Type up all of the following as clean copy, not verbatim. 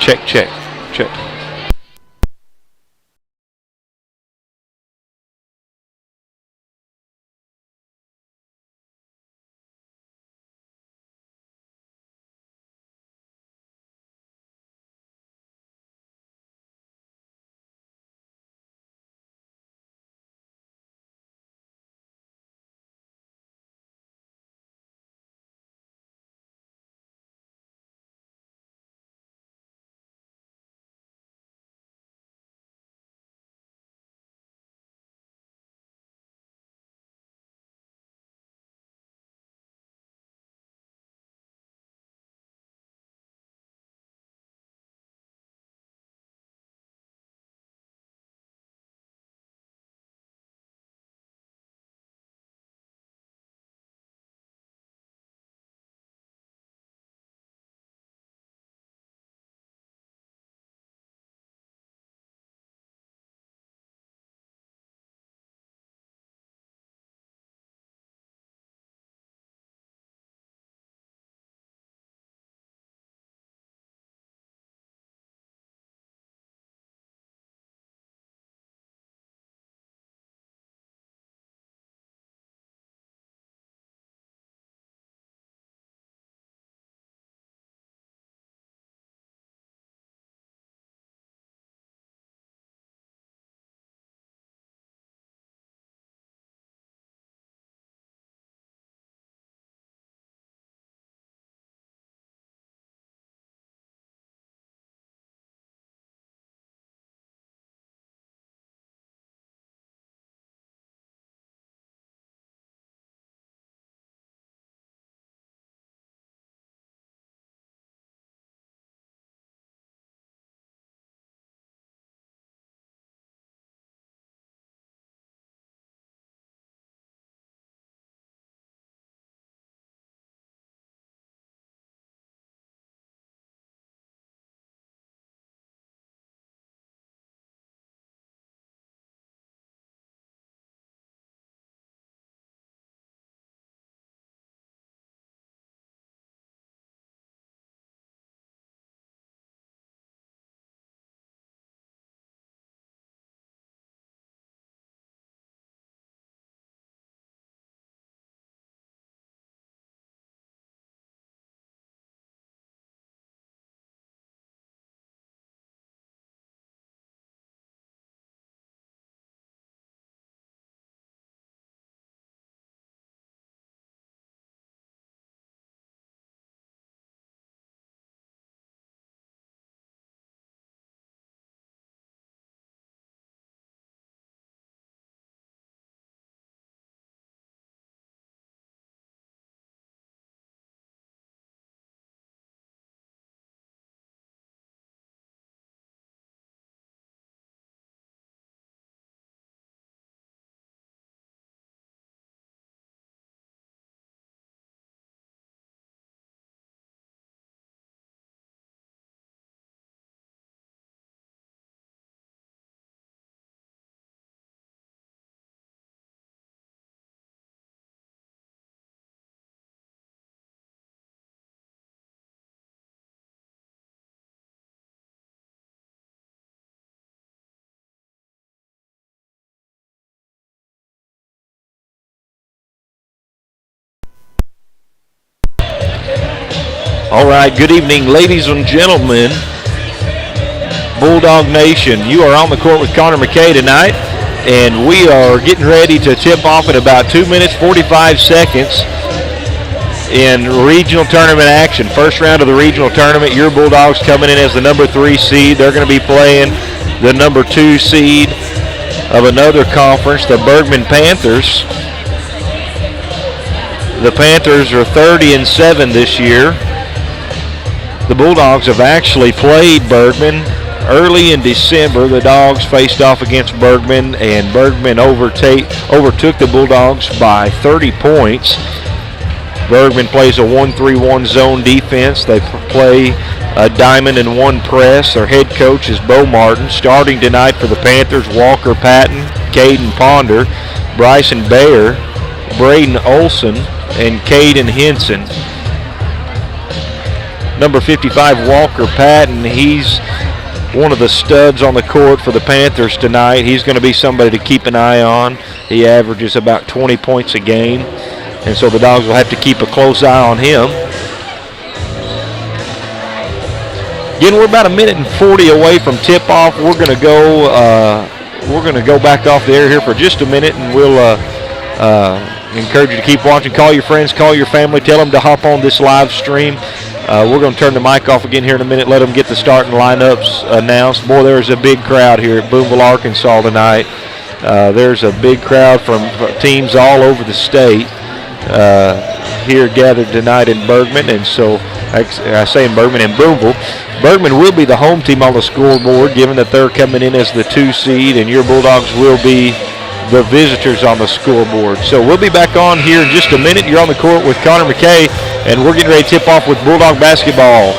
Check, check, check. All right, good evening, ladies and gentlemen. Bulldog Nation, you are on the court with Connor McKay tonight, and we are getting ready to tip off in about 2 minutes, 45 seconds in regional tournament action. First round of the regional tournament, your Bulldogs coming in as the number 3 seed. They're going to be playing the number 2 seed of another conference, the Bergman Panthers. The Panthers are 30-7 this year. The Bulldogs have actually played Bergman early in December. The Dogs faced off against Bergman, and Bergman overtook the Bulldogs by 30 points. Bergman plays a 1-3-1 zone defense. They play a diamond and one press. Their head coach is Bo Martin. Starting tonight for the Panthers, Walker Patton, Caden Ponder, Bryson Bayer, Braden Olson, and Caden Henson. number 55, Walker Patton. He's one of the studs on the court for the Panthers tonight. He's going to be somebody to keep an eye on. He averages about 20 points a game, and so the Dogs will have to keep a close eye on him. Again, we're about 1:40 away from tip-off. We're going to go back off the air here for just a minute, and we'll encourage you to keep watching. Call your friends, call your family, tell them to hop on this live stream. We're going to turn the mic off again here in a minute, let them get the starting lineups announced. Boy, there's a big crowd here at Boonville, Arkansas tonight. There's a big crowd from teams all over the state here gathered tonight in Bergman, and so I say in Bergman and Boonville. Bergman will be the home team on the scoreboard, given that they're coming in as the 2 seed, and your Bulldogs will be the visitors on the scoreboard. So we'll be back on here in just a minute. You're on the court with Connor McKay, and we're getting ready to tip off with Bulldog basketball.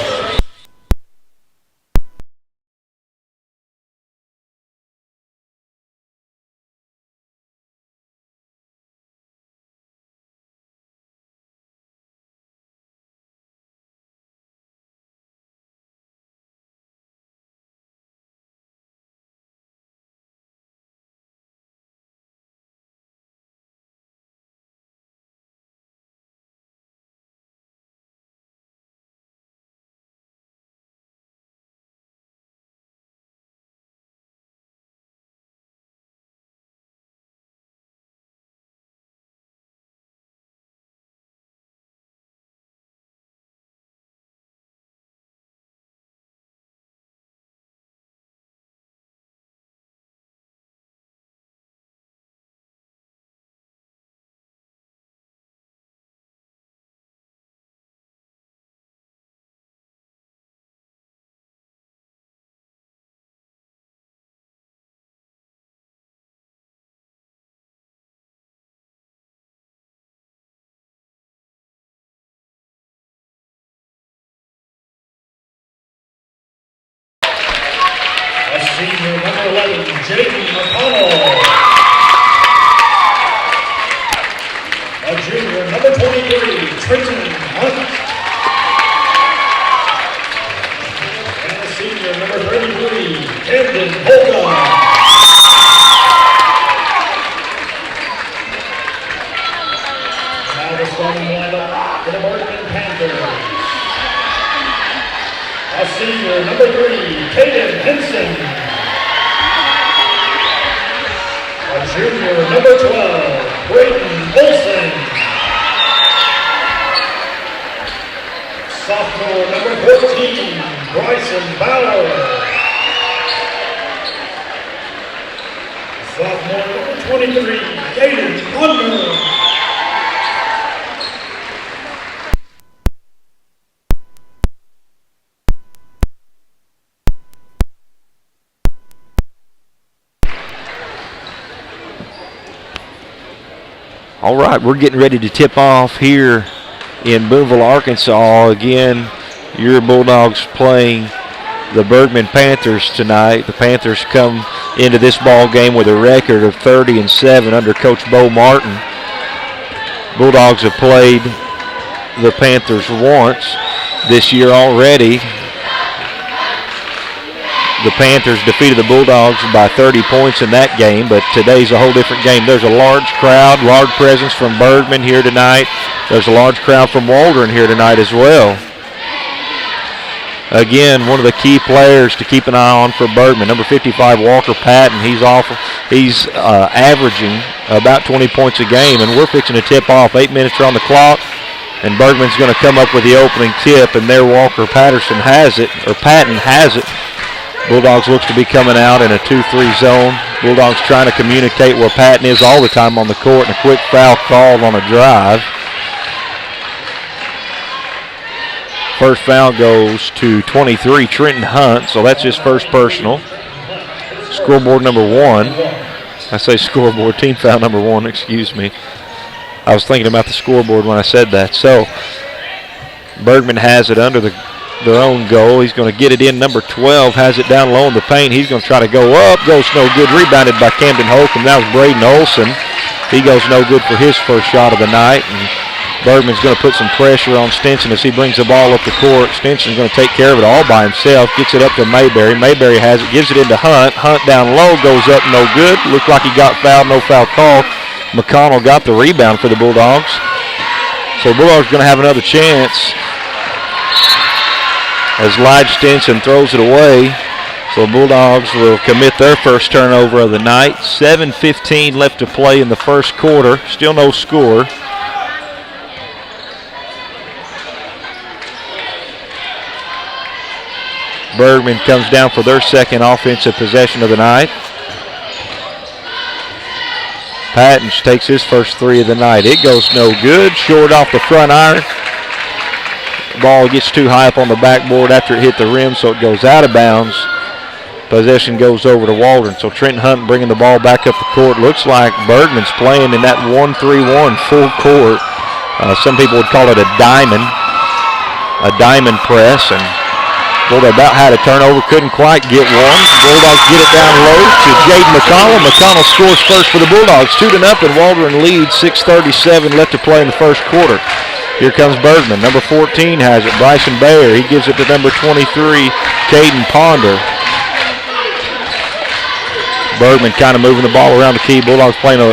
Senior number 11, J.D. McConnell. A junior number 23, Trenton Hunt. And a senior number 33, Camden Holga. Now the starting lineup for the Bergman Panthers. A senior number 3, Caden Henson. A junior number 12, Brayden Wilson. Sophomore number 14, Bryson Bauer. Sophomore number 23, Caden Hunter. All right, we're getting ready to tip off here in Boonville, Arkansas. Again, your Bulldogs playing the Bergman Panthers tonight. The Panthers come into this ball game with a record of 30-7 under Coach Bo Martin. Bulldogs have played the Panthers once this year already. The Panthers defeated the Bulldogs by 30 points in that game, but today's a whole different game. There's a large crowd, large presence from Bergman here tonight. There's a large crowd from Waldron here tonight as well. Again, one of the key players to keep an eye on for Bergman, number 55, Walker Patton. He's averaging about 20 points a game, and we're fixing to tip off. 8 minutes are on the clock, and Bergman's going to come up with the opening tip, and there Patton has it. Bulldogs looks to be coming out in a 2-3 zone. Bulldogs trying to communicate where Patton is all the time on the court, and a quick foul called on a drive. First foul goes to 23, Trenton Hunt, so that's his first personal. Scoreboard number 1. I say scoreboard, team foul number 1, excuse me. I was thinking about the scoreboard when I said that. So Bergman has it under their own goal. He's going to get it in. Number 12 has it down low in the paint. He's going to try to go up. Goes no good. Rebounded by Camden Holcomb. That was Brayden Olson. He goes no good for his first shot of the night. And Bergman's going to put some pressure on Stinson as he brings the ball up the court. Stinson's going to take care of it all by himself. Gets it up to Mayberry. Mayberry has it, gives it into Hunt. Hunt down low, goes up, no good. Looked like he got fouled, no foul call. McConnell got the rebound for the Bulldogs. So the Bulldogs are going to have another chance as Lige Stinson throws it away. So the Bulldogs will commit their first turnover of the night. 7:15 left to play in the first quarter. Still no score. Bergman comes down for their second offensive possession of the night. Patton takes his first three of the night. It goes no good. Short off the front iron. Ball gets too high up on the backboard after it hit the rim, so it goes out of bounds. Possession goes over to Waldron. So Trenton Hunt bringing the ball back up the court. Looks like Bergman's playing in that 1-3-1 full court. Some people would call it a diamond press. And well, they about had a turnover, couldn't quite get one. Bulldogs get it down low to Jaden McConnell. McConnell scores first for the Bulldogs. 2-0. Waldron leads. 6:37 left to play in the first quarter. Here comes Bergman. Number 14 has it. Bryson Bayer. He gives it to number 23, Caden Ponder. Bergman kind of moving the ball around the key. Bulldogs playing a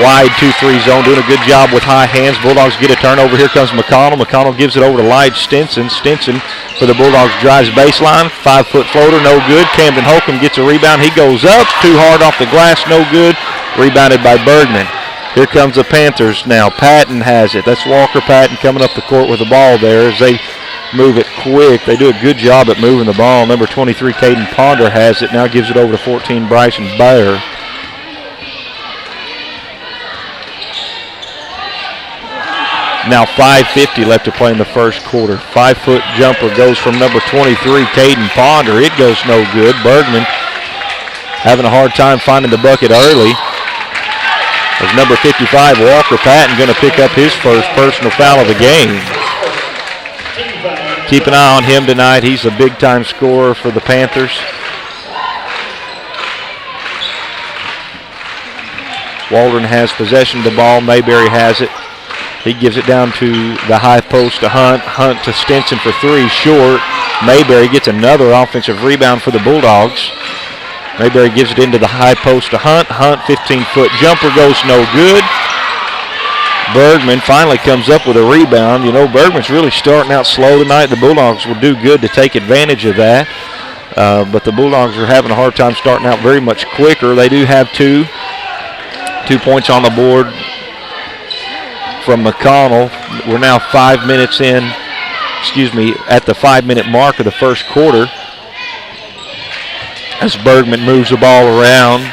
wide 2-3 zone, doing a good job with high hands. Bulldogs get a turnover. Here comes McConnell. McConnell gives it over to Lige Stinson. Stinson for the Bulldogs drives baseline. 5-foot floater, no good. Camden Holcomb gets a rebound. He goes up, too hard off the glass, no good. Rebounded by Bergman. Here comes the Panthers now. Patton has it. That's Walker Patton coming up the court with the ball there as they move it quick. They do a good job at moving the ball. Number 23, Caden Ponder has it. Now gives it over to 14, Bryson Bayer. Now 5:50 left to play in the first quarter. 5-foot jumper goes from number 23, Caden Ponder. It goes no good. Bergman having a hard time finding the bucket early. As number 55, Walker Patton, going to pick up his first personal foul of the game. Keep an eye on him tonight. He's a big-time scorer for the Panthers. Waldron has possession of the ball. Mayberry has it. He gives it down to the high post to Hunt. Hunt to Stinson for three, short. Mayberry gets another offensive rebound for the Bulldogs. Mayberry gives it into the high post to Hunt. Hunt, 15-foot jumper, goes no good. Bergman finally comes up with a rebound. You know, Bergman's really starting out slow tonight. The Bulldogs will do good to take advantage of that. But the Bulldogs are having a hard time starting out very much quicker. They do have 2 points on the board from McConnell. We're now 5 minutes in, at the 5-minute mark of the first quarter. As Bergman moves the ball around.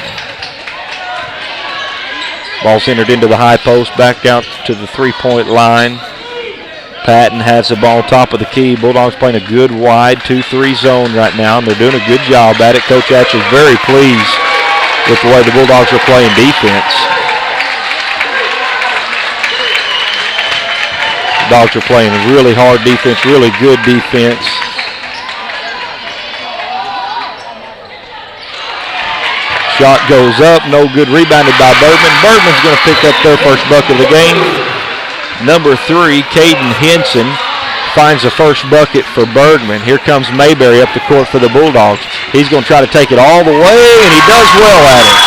Ball's entered into the high post, back out to the three-point line. Patton has the ball top of the key. Bulldogs playing a good wide 2-3 zone right now, and they're doing a good job at it. Coach Hatch is very pleased with the way the Bulldogs are playing defense. The Dogs are playing really hard defense, really good defense. Shot goes up, no good, rebounded by Bergman. Bergman's going to pick up their first bucket of the game. Number 3, Caden Henson, finds the first bucket for Bergman. Here comes Mayberry up the court for the Bulldogs. He's going to try to take it all the way, and he does well at it.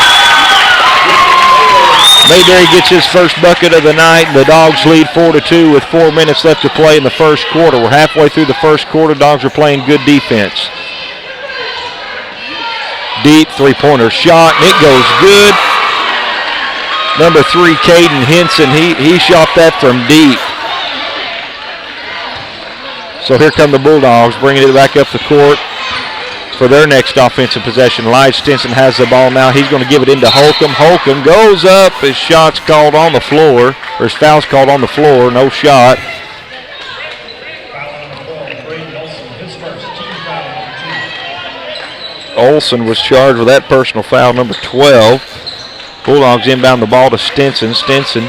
Mayberry gets his first bucket of the night. The Dogs lead 4-2 with 4 minutes left to play in the first quarter. We're halfway through the first quarter. Dogs are playing good defense. Deep three-pointer shot, and it goes good. Number 3, Caden Henson, he shot that from deep. So here come the Bulldogs, bringing it back up the court for their next offensive possession. Lige Stinson has the ball now. He's going to give it into Holcomb. Holcomb goes up. His shot's called on the floor, or his foul's called on the floor. No shot. Olsen was charged with that personal foul, number 12. Bulldogs inbound the ball to Stinson. Stinson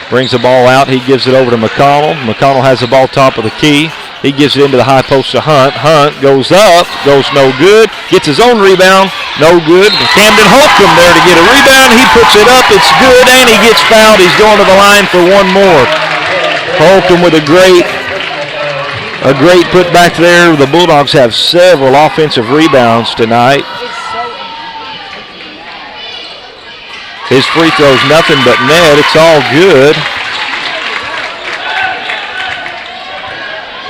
brings the ball out. He gives it over to McConnell. McConnell has the ball top of the key. He gives it into the high post to Hunt. Hunt goes up, goes no good. Gets his own rebound, no good. Camden Holcomb there to get a rebound. He puts it up, it's good, and he gets fouled. He's going to the line for one more. Holcomb with a great putback there. The Bulldogs have several offensive rebounds tonight. His free throw's nothing but net. It's all good.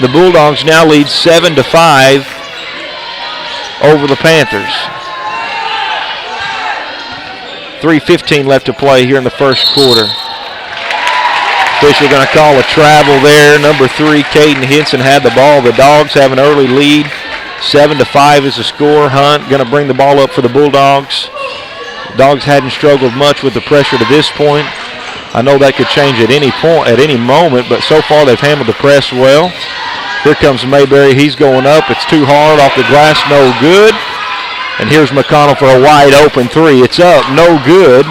The Bulldogs now lead 7-5 over the Panthers. 3:15 left to play here in the first quarter. Official going to call a travel there. Number 3, Caden Henson had the ball. The Dogs have an early lead. 7-5 is the score. Hunt going to bring the ball up for the Bulldogs. Dogs hadn't struggled much with the pressure to this point. I know that could change at any point, at any moment, but so far they've handled the press well. Here comes Mayberry. He's going up. It's too hard off the glass. No good. And here's McConnell for a wide open 3. It's up. No good.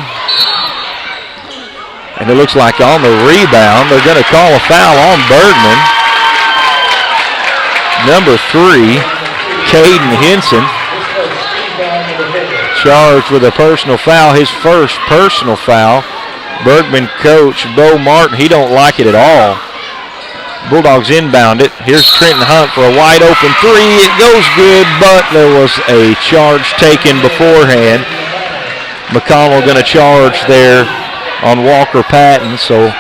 And it looks like on the rebound, they're going to call a foul on Bergman. Number 3, Caden Henson, charged with a personal foul, his first personal foul. Bergman coach Bo Martin, he don't like it at all. Bulldogs inbound it. Here's Trenton Hunt for a wide open 3. It goes good, but there was a charge taken beforehand. McConnell going to charge there on Walker Patton, so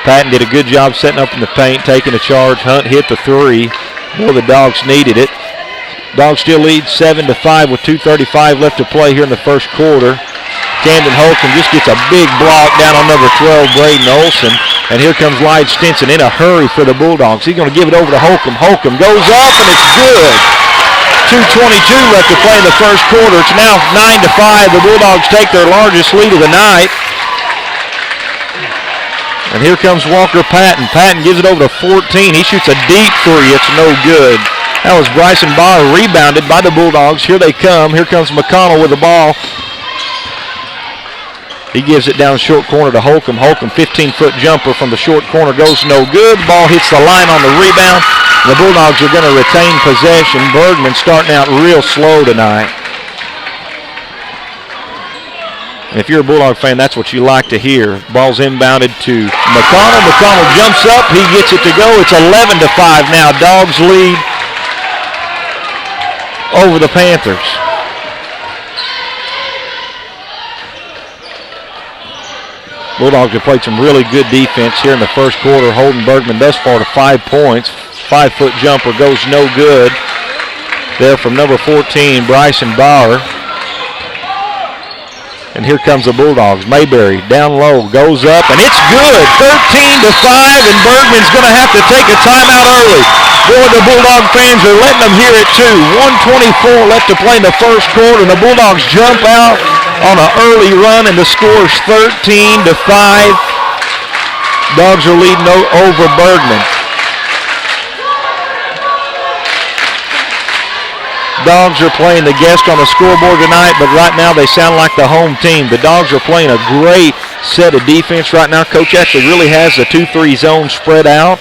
Patton did a good job setting up in the paint, taking a charge. Hunt hit the 3. Well, the Dogs needed it. Dogs still lead 7-5 with 2:35 left to play here in the first quarter. Camden Holcomb just gets a big block down on number 12, Braden Olson. And here comes Lyde Stinson in a hurry for the Bulldogs. He's going to give it over to Holcomb. Holcomb goes up, and it's good. 2:22 left to play in the first quarter. It's now 9-5. The Bulldogs take their largest lead of the night. And here comes Walker Patton. Patton gives it over to 14. He shoots a deep 3. It's no good. That was Bryson Bauer, rebounded by the Bulldogs. Here they come. Here comes McConnell with the ball. He gives it down short corner to Holcomb. Holcomb, 15-foot jumper from the short corner, goes no good. The ball hits the line on the rebound. The Bulldogs are going to retain possession. Bergman starting out real slow tonight. And if you're a Bulldog fan, that's what you like to hear. Ball's inbounded to McConnell. McConnell jumps up. He gets it to go. It's 11-5 now. Dogs lead over the Panthers. Bulldogs have played some really good defense here in the first quarter, holding Bergman thus far to 5 points. 5-foot jumper goes no good. There from number 14, Bryson Bauer. And here comes the Bulldogs. Mayberry down low, goes up, and it's good. 13-5, and Bergman's going to have to take a timeout early. Boy, the Bulldog fans are letting them hear it too. 1:24 left to play in the first quarter, and the Bulldogs jump out on an early run, and the score's 13-5. Dogs are leading over Bergman. Dogs are playing the guest on the scoreboard tonight, but right now they sound like the home team. The Dogs are playing a great set of defense right now. Coach actually really has the 2-3 zone spread out.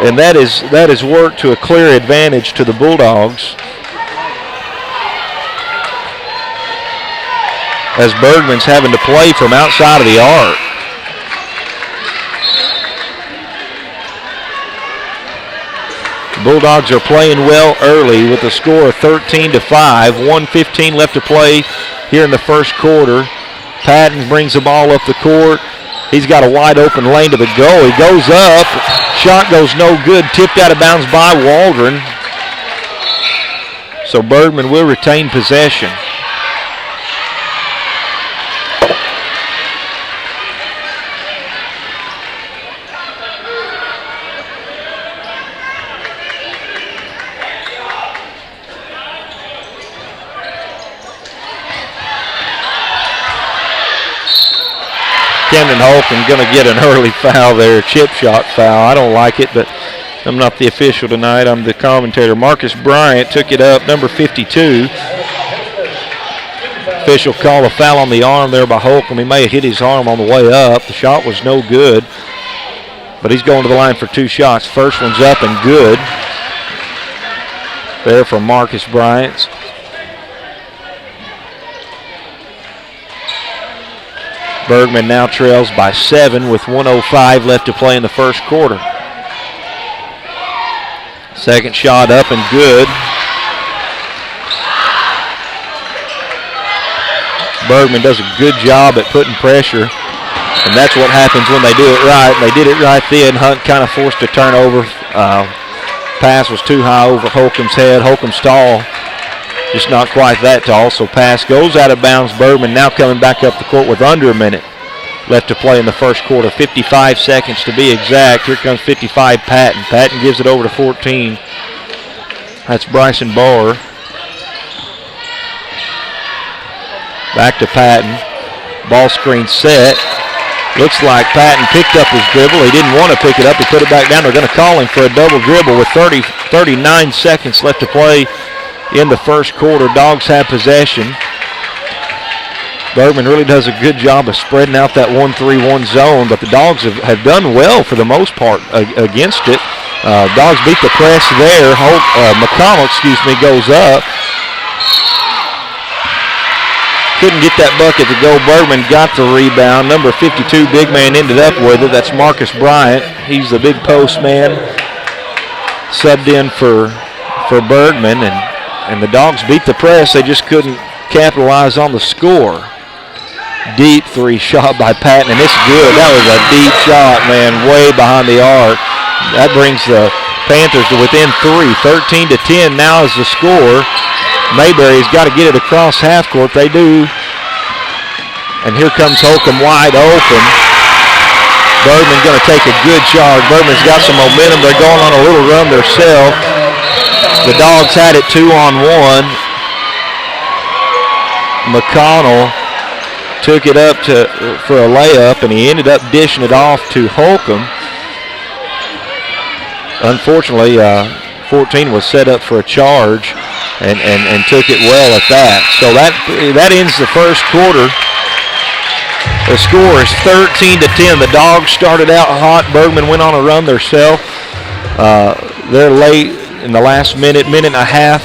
And that is worked to a clear advantage to the Bulldogs. As Bergman's having to play from outside of the arc. The Bulldogs are playing well early with a score of 13-5. 1:15 left to play here in the first quarter. Patton brings the ball up the court. He's got a wide open lane to the goal. He goes up. Shot goes no good. Tipped out of bounds by Waldron. So Bergman will retain possession. Camden Holcomb going to get an early foul there, chip shot foul. I don't like it, but I'm not the official tonight. I'm the commentator. Marcus Bryant took it up, number 52. Official called a foul on the arm there by Holcomb. He may have hit his arm on the way up. The shot was no good, but he's going to the line for 2 shots. First one's up and good. There from Marcus Bryant. Bergman now trails by 7 with 1:05 left to play in the first quarter. Second shot up and good. Bergman does a good job at putting pressure, and that's what happens when they do it right. They did it right then. Hunt kind of forced a turnover. Pass was too high over Holcomb's head. Holcomb's tall, just not quite that tall, so pass goes out of bounds. Bergman now coming back up the court with under a minute left to play in the first quarter. 55 seconds to be exact. Here comes 55 Patton. Patton gives it over to 14. That's Bryson Barr. Back to Patton. Ball screen set. Looks like Patton picked up his dribble. He didn't want to pick it up. He put it back down. They're going to call him for a double dribble with 39 seconds left to play in the first quarter. Dogs have possession. Bergman really does a good job of spreading out that 1-3-1 zone, but the Dogs have done well for the most part against it. Dogs beat the press there. McConnell, goes up. Couldn't get that bucket to go. Bergman got the rebound. Number 52, big man, ended up with it. That's Marcus Bryant. He's the big post man. Subbed in for Bergman, and the Dogs beat the press. They just couldn't capitalize on the score. Deep three shot by Patton, and it's good. That was a deep shot, man, way behind the arc. That brings the Panthers to within 3. 13-10 now is the score. Mayberry's got to get it across half court. They do. And here comes Holcomb wide open. Bergman going to take a good charge. Bergman's got some momentum. They're going on a little run themselves. The Dogs had it 2-on-1. McConnell took it up for a layup, and he ended up dishing it off to Holcomb. Unfortunately, 14 was set up for a charge and took it well at that. So that ends the first quarter. The score is 13-10. The Dogs started out hot. Bergman went on a run themselves. They're late in the last minute and a half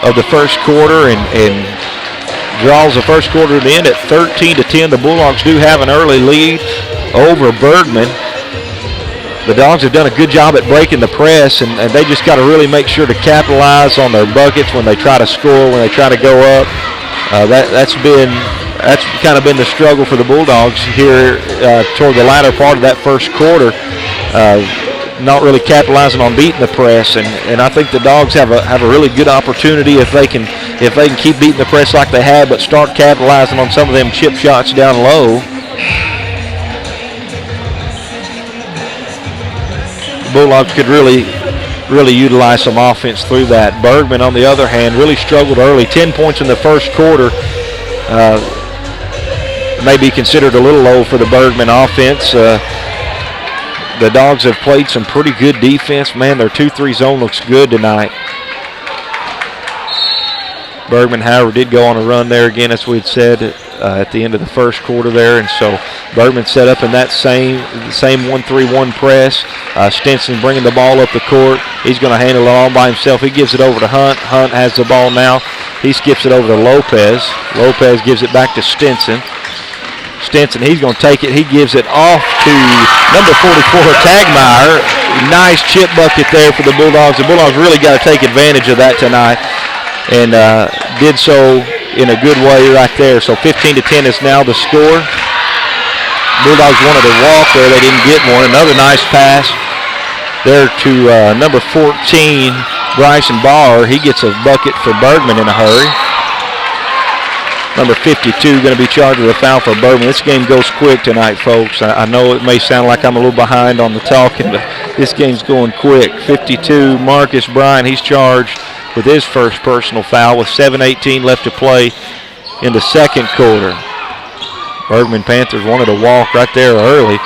of the first quarter, and draws the first quarter to the end at 13-10. The Bulldogs do have an early lead over Bergman. The Dogs have done a good job at breaking the press, and they just got to really make sure to capitalize on their buckets when they try to score, when they try to go up. That's kind of been the struggle for the Bulldogs here toward the latter part of that first quarter. Not really capitalizing on beating the press, and I think the Dogs have a really good opportunity if they can keep beating the press like they have, but start capitalizing on some of them chip shots down low. Bulldogs could really utilize some offense through that. Bergman, on the other hand, really struggled early. 10 points in the first quarter. May be considered a little low for the Bergman offense. The Dogs have played some pretty good defense. Man, their 2-3 zone looks good tonight. Bergman, however, did go on a run there again, as we had said at the end of the first quarter there, and so Bergman set up in that same 1-3-1 press. Stinson bringing the ball up the court. He's going to handle it all by himself. He gives it over to Hunt. Hunt has the ball now. He skips it over to Lopez. Lopez gives it back to Stinson. Stinson, he's going to take it. He gives it off to number 44, Tagmeyer. Nice chip bucket there for the Bulldogs. The Bulldogs really got to take advantage of that tonight, and did so in a good way right there. So 15-10 is now the score. Bulldogs wanted to walk there. They didn't get one. Another nice pass there to number 14, Bryson Barr. He gets a bucket for Bergman in a hurry. Number 52 going to be charged with a foul for Bergman. This game goes quick tonight, folks. I know it may sound like I'm a little behind on the talking, but this game's going quick. 52, Marcus Bryant, he's charged with his first personal foul with 7:18 left to play in the second quarter. Bergman Panthers wanted to walk right there early.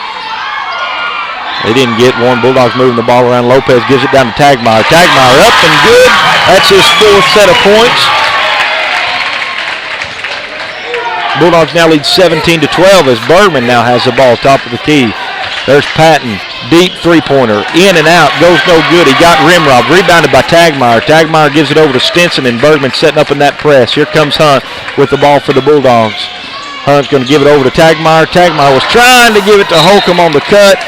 They didn't get one. Bulldogs moving the ball around. Lopez gives it down to Tagmeyer. Tagmeyer up and good. That's his fourth set of points. Bulldogs now lead 17-12 as Bergman now has the ball top of the key. There's Patton, deep three-pointer, in and out, goes no good. He got rim robbed, rebounded by Tagmeyer. Tagmeyer gives it over to Stinson, and Bergman setting up in that press. Here comes Hunt with the ball for the Bulldogs. Hunt's going to give it over to Tagmeyer. Tagmeyer was trying to give it to Holcomb on the cut.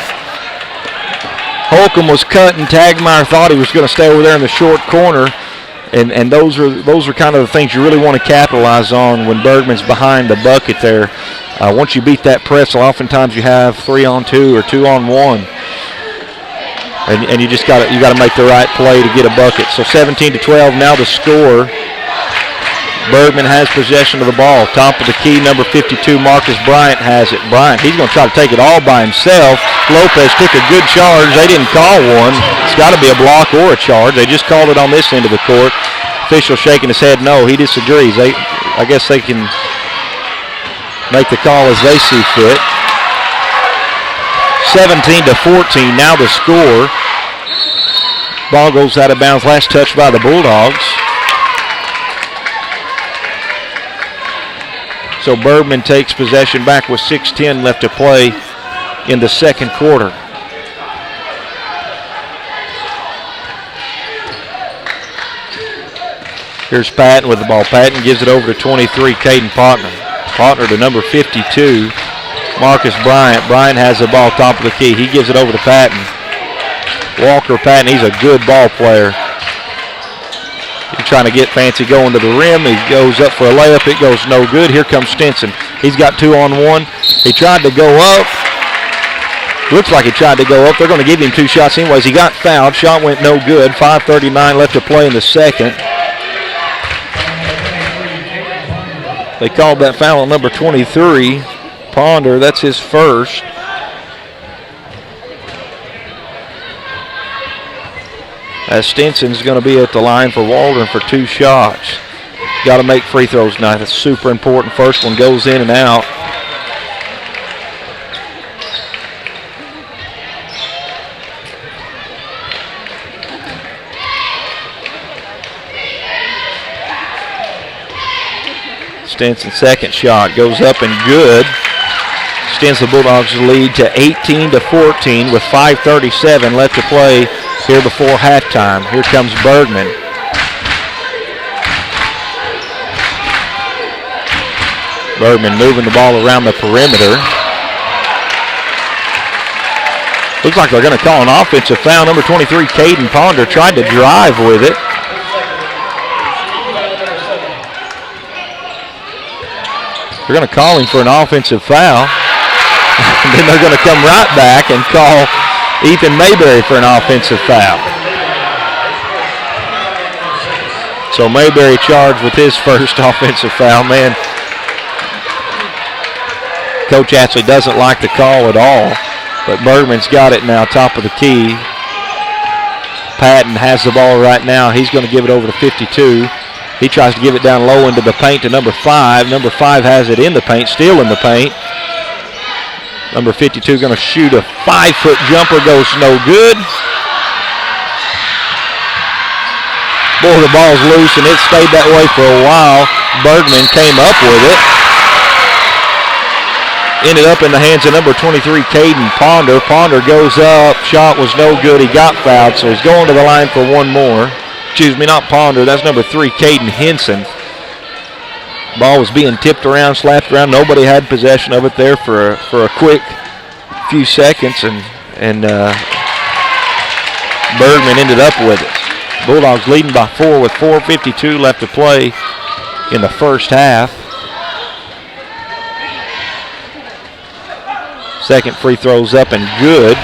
Holcomb was cutting. Tagmeyer thought he was going to stay over there in the short corner. And those are kind of the things you really want to capitalize on when Bergman's behind the bucket there. Once you beat that press, oftentimes you have 3-on-2 or 2-on-1. And you just got to make the right play to get a bucket. So 17-12 now the score. Bergman has possession of the ball. Top of the key, number 52, Marcus Bryant has it. Bryant, he's going to try to take it all by himself. Lopez took a good charge. They didn't call one. It's got to be a block or a charge. They just called it on this end of the court. Official shaking his head no. He disagrees. I guess they can make the call as they see fit. 17-14, now the score. Ball goes out of bounds. Last touch by the Bulldogs. So Bergman takes possession back with 6:10 left to play in the second quarter. Here's Patton with the ball. Patton gives it over to 23, Caden Partner. Partner to number 52, Marcus Bryant. Bryant has the ball top of the key. He gives it over to Patton. Walker Patton, he's a good ball player. He's trying to get fancy going to the rim. He goes up for a layup. It goes no good. Here comes Stinson. He's got 2-on-1. He tried to go up. Looks like he tried to go up. They're going to give him 2 shots anyways. He got fouled. Shot went no good. 5:39 left to play in the second. They called that foul on number 23, Ponder. That's his first. As Stinson's going to be at the line for Waldron for 2 shots. Got to make free throws tonight. That's super important. First one goes in and out. Stinson's second shot goes up and good. Extends the Bulldogs' lead to 18-14 with 5:37 left to play here before halftime. Here comes Bergman. Bergman moving the ball around the perimeter. Looks like they're going to call an offensive foul. Number 23, Caden Ponder, tried to drive with it. They're going to call him for an offensive foul. And then they're going to come right back and call Ethan Mayberry for an offensive foul. So Mayberry charged with his first offensive foul. Man, Coach actually doesn't like the call at all. But Bergman's got it now, top of the key. Patton has the ball right now. He's going to give it over to 52. He tries to give it down low into the paint to number 5. Number 5 has it in the paint, still in the paint. Number 52 going to shoot a 5-foot jumper, goes no good. Boy, the ball's loose, and it stayed that way for a while. Bergman came up with it. Ended up in the hands of number 23, Caden Ponder. Ponder goes up, shot was no good. He got fouled, so he's going to the line for one more. Excuse me, not Ponder. That's number 3, Caden Henson. Ball was being tipped around, slapped around. Nobody had possession of it there for a quick few seconds, and Bergman ended up with it. Bulldogs leading by 4 with 4:52 left to play in the first half. Second free throw's up and good.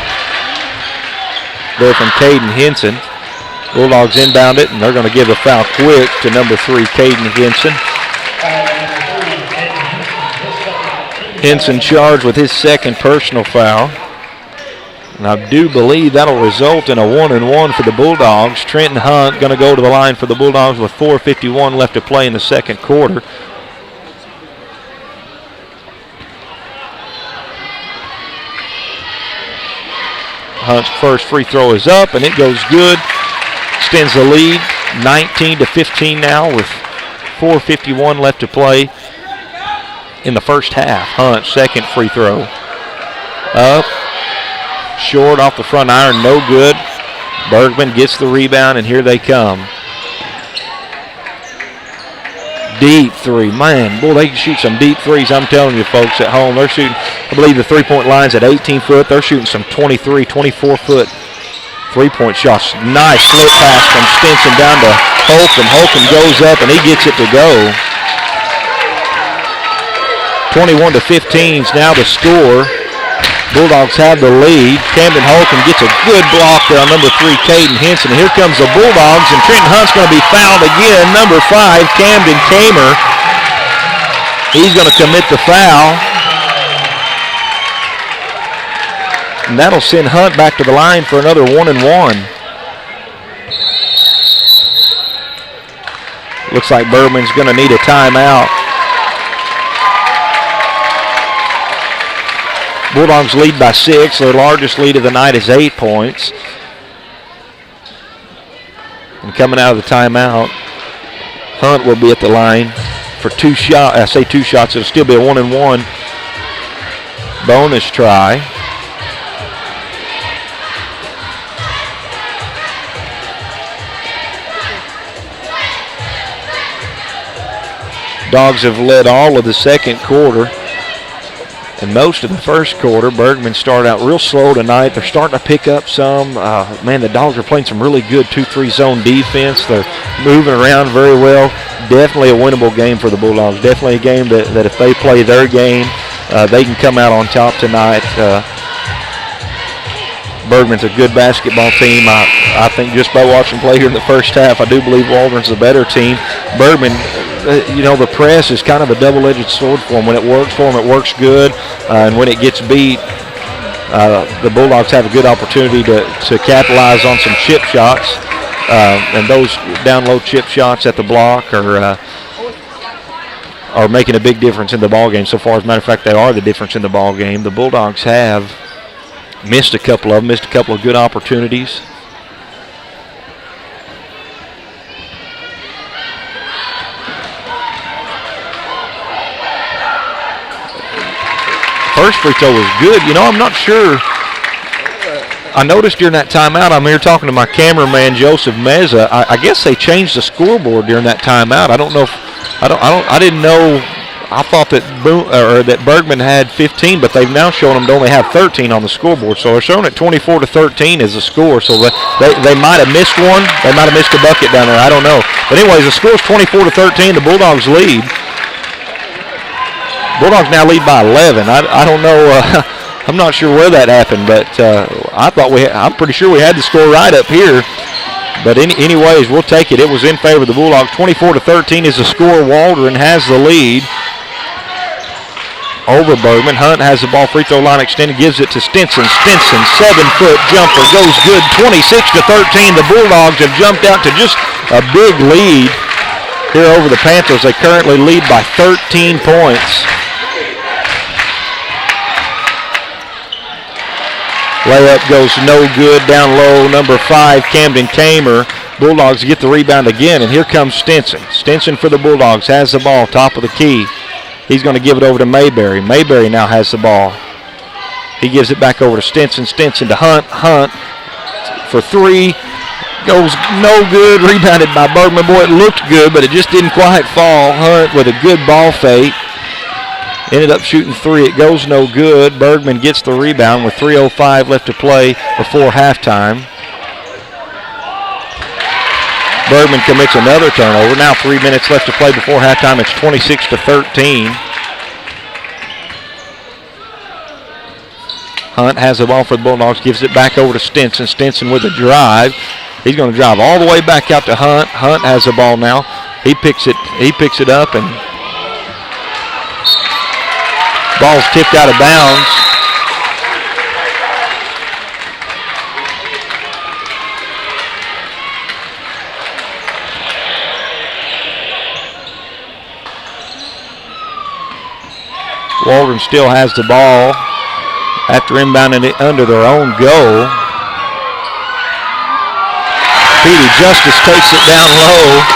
There from Caden Henson. Bulldogs inbound it, and they're going to give a foul quick to number 3, Caden Henson. Henson charged with his second personal foul. And I do believe that'll result in a 1-and-1 for the Bulldogs. Trenton Hunt going to go to the line for the Bulldogs with 4:51 left to play in the second quarter. Hunt's first free throw is up, and it goes good. Extends the lead, 19-15 now with 4:51 left to play in the first half. Hunt's second free throw. Up, short off the front iron, no good. Bergman gets the rebound, and here they come. deep three. Man, boy, they can shoot some deep threes. I'm telling you, folks at home, they're shooting, I believe the three-point line's at 18 foot. They're shooting some 23, 24-foot three-point shots. Nice flip pass from Stinson down to Holcomb. Holcomb goes up, and he gets it to go. 21-15 is now the score. Bulldogs have the lead. Camden Holcomb gets a good block there on number 3, Caden Henson. And here comes the Bulldogs, and Trenton Hunt's going to be fouled again. Number 5, Camden Kamer. He's going to commit the foul. And that'll send Hunt back to the line for another 1-and-1. Looks like Bergman's going to need a timeout. Bulldogs lead by 6. Their largest lead of the night is 8 points. And coming out of the timeout, Hunt will be at the line for 2 shots. I say 2 shots. It'll still be a 1-and-1 bonus try. Dogs have led all of the second quarter and most of the first quarter. Bergman started out real slow tonight. They're starting to pick up some. Man, the Dogs are playing some really good 2-3 zone defense. They're moving around very well. Definitely a winnable game for the Bulldogs. Definitely a game that if they play their game, they can come out on top tonight. Bergman's a good basketball team. I think just by watching play here in the first half, I do believe Waldron's a better team. Bergman, the press is kind of a double-edged sword for them. When it works for them, it works good. And when it gets beat, the Bulldogs have a good opportunity to capitalize on some chip shots. And those down-low chip shots at the block are making a big difference in the ballgame so far. As a matter of fact, they are the difference in the ballgame. The Bulldogs have missed a couple of good opportunities. First free throw was good. I'm not sure. I noticed during that timeout, I'm here talking to my cameraman, Joseph Meza. I guess they changed the scoreboard during that timeout. I don't know if, I didn't know. I thought that Bergman had 15, but they've now shown them to only have 13 on the scoreboard. So they're showing it 24-13 as the score. So they might have missed one. They might have missed a bucket down there. I don't know. But anyways, the score is 24-13. The Bulldogs lead. Bulldogs now lead by 11. I don't know. I'm not sure where that happened, but I'm pretty sure we had the score right up here. But anyways, we'll take it. It was in favor of the Bulldogs. 24-13 is the score. Waldron has the lead over Bergman. Hunt has the ball, free throw line extended, gives it to Stinson. Stinson, 7-foot jumper, goes good. 26-13. The Bulldogs have jumped out to just a big lead here over the Panthers. They currently lead by 13 points. Layup goes no good, down low, number 5, Camden Kamer. Bulldogs get the rebound again, and here comes Stinson. Stinson for the Bulldogs has the ball, top of the key. He's going to give it over to Mayberry. Mayberry now has the ball. He gives it back over to Stinson. Stinson to Hunt. Hunt for 3. Goes no good. Rebounded by Bergman. Boy, it looked good, but it just didn't quite fall. Hunt with a good ball fake. Ended up shooting 3. It goes no good. Bergman gets the rebound with 3:05 left to play before halftime. Bergman commits another turnover. Now 3 minutes left to play before halftime. It's 26-13. Hunt has the ball for the Bulldogs. Gives it back over to Stinson. Stinson with a drive. He's going to drive all the way back out to Hunt. Hunt has the ball now. He picks it up, and ball's tipped out of bounds. Waldron still has the ball after inbounding it under their own goal. Petey Justice takes it down low.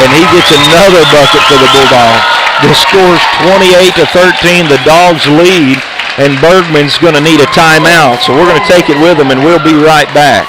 And he gets another bucket for the Bulldogs. The score's 28-13. The Dogs lead, and Bergman's going to need a timeout. So we're going to take it with him, and we'll be right back.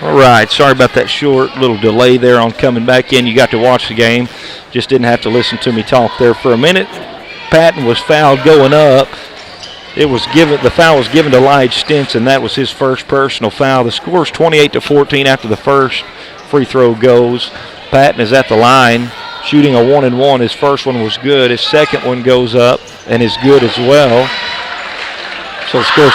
All right, sorry about that short little delay there on coming back in. You got to watch the game. Just didn't have to listen to me talk there for a minute. Patton was fouled going up. The foul was given to Lige Stinson. That was his first personal foul. The score is 28-14 after the first free throw goes. Patton is at the line, shooting a 1-and-1. His first one was good. His second one goes up and is good as well. So the score is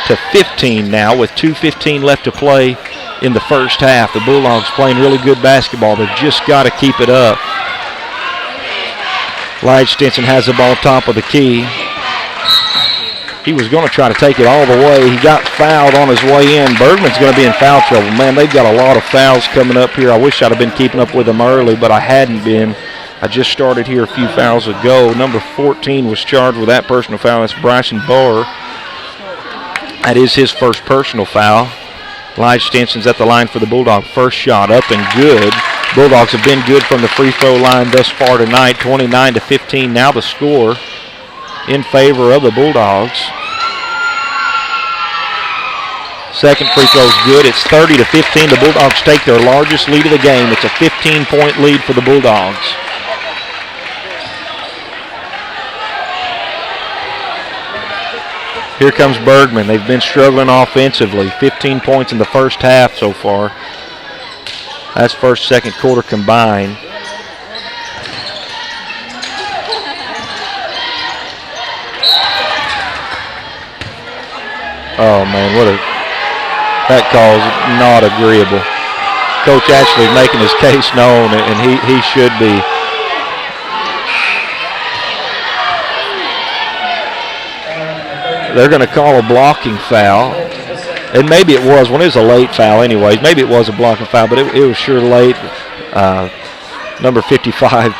28-15 now with 2:15 left to play in the first half. The Bulldogs playing really good basketball. They've just got to keep it up. Lige Stinson has the ball top of the key. He was going to try to take it all the way. He got fouled on his way in. Bergman's going to be in foul trouble. Man, they've got a lot of fouls coming up here. I wish I'd have been keeping up with them early, but I hadn't been. I just started here a few fouls ago. Number 14 was charged with that personal foul. That's Bryson Barr. That is his first personal foul. Lige Stinson's at the line for the Bulldogs. First shot up and good. Bulldogs have been good from the free throw line thus far tonight. 29-15 now the score in favor of the Bulldogs. Second free throw is good. It's 30-15. The Bulldogs take their largest lead of the game. It's a 15-point lead for the Bulldogs. Here comes Bergman. They've been struggling offensively. 15 points in the first half so far. That's first, second quarter combined. Oh, man, that call is not agreeable. Coach actually making his case known, and he should be. They're going to call a blocking foul. And maybe it was one. It was a late foul anyways. Maybe it was a blocking foul, but it was sure late. Number 55,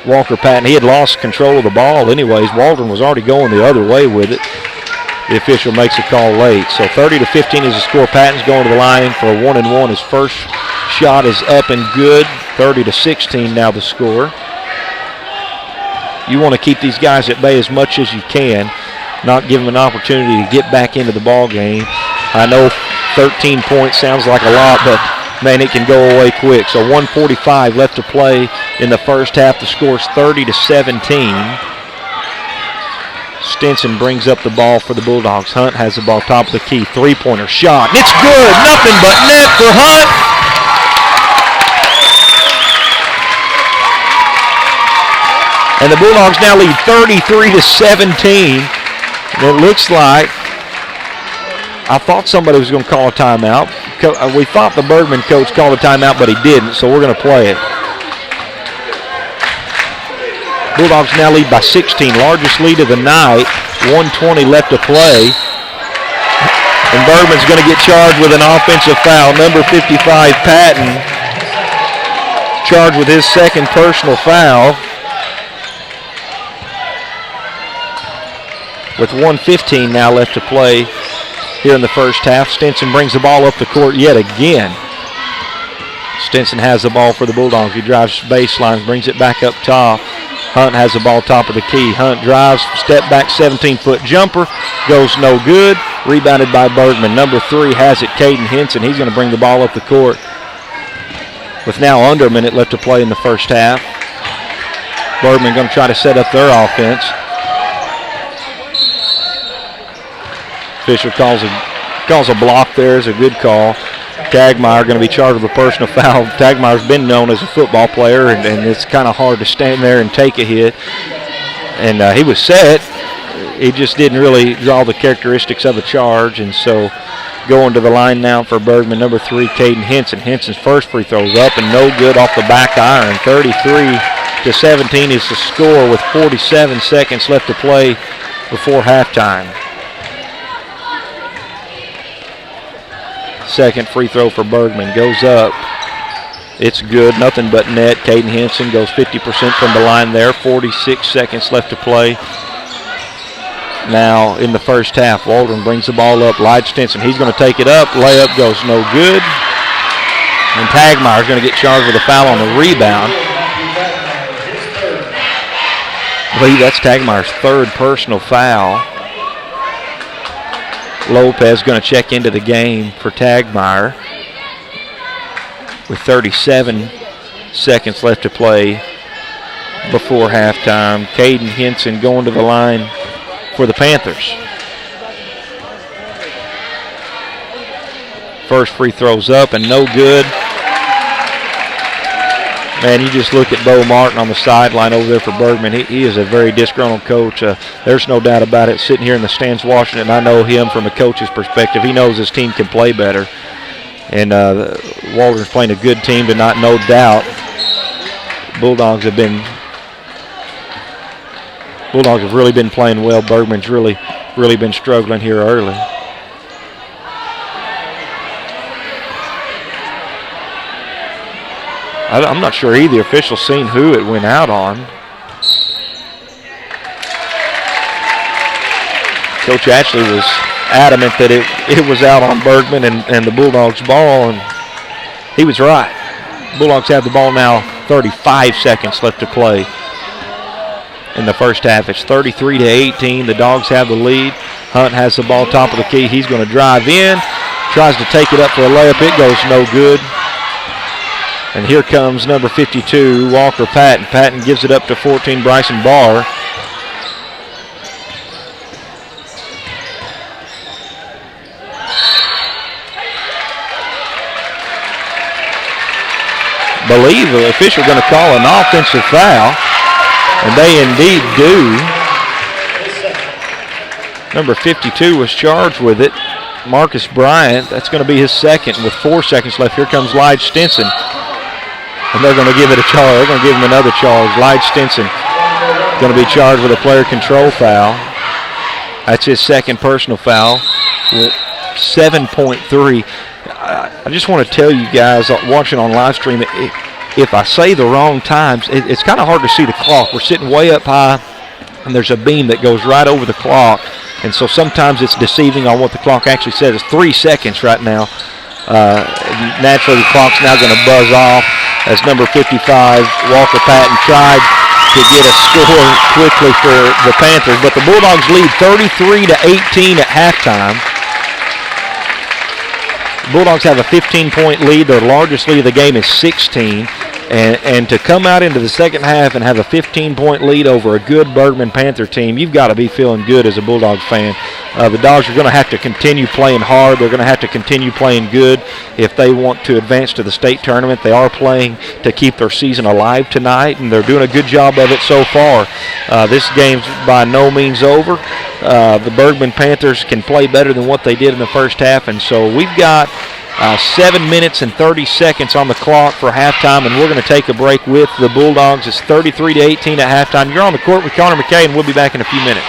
Walker Patton, he had lost control of the ball anyways. Waldron was already going the other way with it. The official makes a call late. So 30-15 is the score. Patton's going to the line for a 1-and-1. His first shot is up and good. 30-16 now the score. You want to keep these guys at bay as much as you can. Not give them an opportunity to get back into the ball game. I know 13 points sounds like a lot, but man, it can go away quick. So 1:45 left to play in the first half. The score's 30-17. Stinson brings up the ball for the Bulldogs. Hunt has the ball top of the key. Three-pointer shot. It's good. Nothing but net for Hunt. And the Bulldogs now lead 33-17. It looks like, I thought somebody was going to call a timeout. We thought the Bergman coach called a timeout, but he didn't, so we're going to play it. Bulldogs now lead by 16, largest lead of the night. 1:20 left to play. And Bergman's going to get charged with an offensive foul. Number 55, Patton, charged with his second personal foul. With 1:15 now left to play here in the first half. Stinson brings the ball up the court yet again. Stinson has the ball for the Bulldogs. He drives baseline, brings it back up top. Hunt has the ball top of the key. Hunt drives, step back, 17-foot jumper. Goes no good. Rebounded by Bergman. Number 3 has it, Caden Henson. He's going to bring the ball up the court. With now under a minute left to play in the first half. Bergman going to try to set up their offense. Fisher calls a block there. It's a good call. Tagmeyer going to be charged with a personal foul. Tagmeyer's been known as a football player, and it's kind of hard to stand there and take a hit. And he was set. He just didn't really draw the characteristics of a charge, and so going to the line now for Bergman, number 3, Caden Henson. Henson's first free throws up and no good off the back iron. 33-17 is the score with 47 seconds left to play before halftime. Second free throw for Bergman goes up. It's good, nothing but net. Caden Henson goes 50% from the line there. 46 seconds left to play. Now in the first half, Waldron brings the ball up. Lige Stinson, he's going to take it up. Layup goes no good. And Tagmeyer's going to get charged with a foul on the rebound. I believe that's Tagmeyer's third personal foul. Lopez going to check into the game for Tagmeyer with 37 seconds left to play before halftime. Caden Henson going to the line for the Panthers. First free throw's up and no good. Man, you just look at Bo Martin on the sideline over there for Bergman. He is a very disgruntled coach. There's no doubt about it. Sitting here in the stands watching it, and I know him from a coach's perspective. He knows his team can play better. And Waldron's playing a good team tonight, no doubt. Bulldogs have really been playing well. Bergman's really been struggling here early. I'm not sure either official seen who it went out on. Coach Ashley was adamant that it was out on Bergman and the Bulldogs' ball, and he was right. Bulldogs have the ball now, 35 seconds left to play in the first half. It's 33-18. The Dogs have the lead. Hunt has the ball top of the key. He's going to drive in, tries to take it up for a layup. It goes no good. And here comes number 52, Walker Patton. Patton gives it up to 14, Bryson Barr. Believe the official going to call an offensive foul, and they indeed do. Number 52 was charged with it. Marcus Bryant, that's going to be his second with 4 seconds left. Here comes Lige Stinson. And they're going to give it a charge. They're going to give him another charge. Lige Stinson going to be charged with a player control foul. That's his second personal foul. 7.3. I just want to tell you guys watching on live stream, if I say the wrong times, it's kind of hard to see the clock. We're sitting way up high, and there's a beam that goes right over the clock. And so sometimes it's deceiving on what the clock actually says. It's 3 seconds right now. Naturally, the clock's now going to buzz off as number 55, Walker Patton, tried to get a score quickly for the Panthers. But the Bulldogs lead 33-18 at halftime. The Bulldogs have a 15-point lead. Their largest lead of the game is 16. And to come out into the second half and have a 15-point lead over a good Bergman Panther team, you've got to be feeling good as a Bulldogs fan. The Dogs are going to have to continue playing hard. They're going to have to continue playing good if they want to advance to the state tournament. They are playing to keep their season alive tonight, and they're doing a good job of it so far. This game's by no means over. The Bergman Panthers can play better than what they did in the first half, and so we've got 7 minutes and 30 seconds on the clock for halftime, and we're going to take a break with the Bulldogs. It's 33-18 at halftime. You're on the court with Connor McKay, and we'll be back in a few minutes.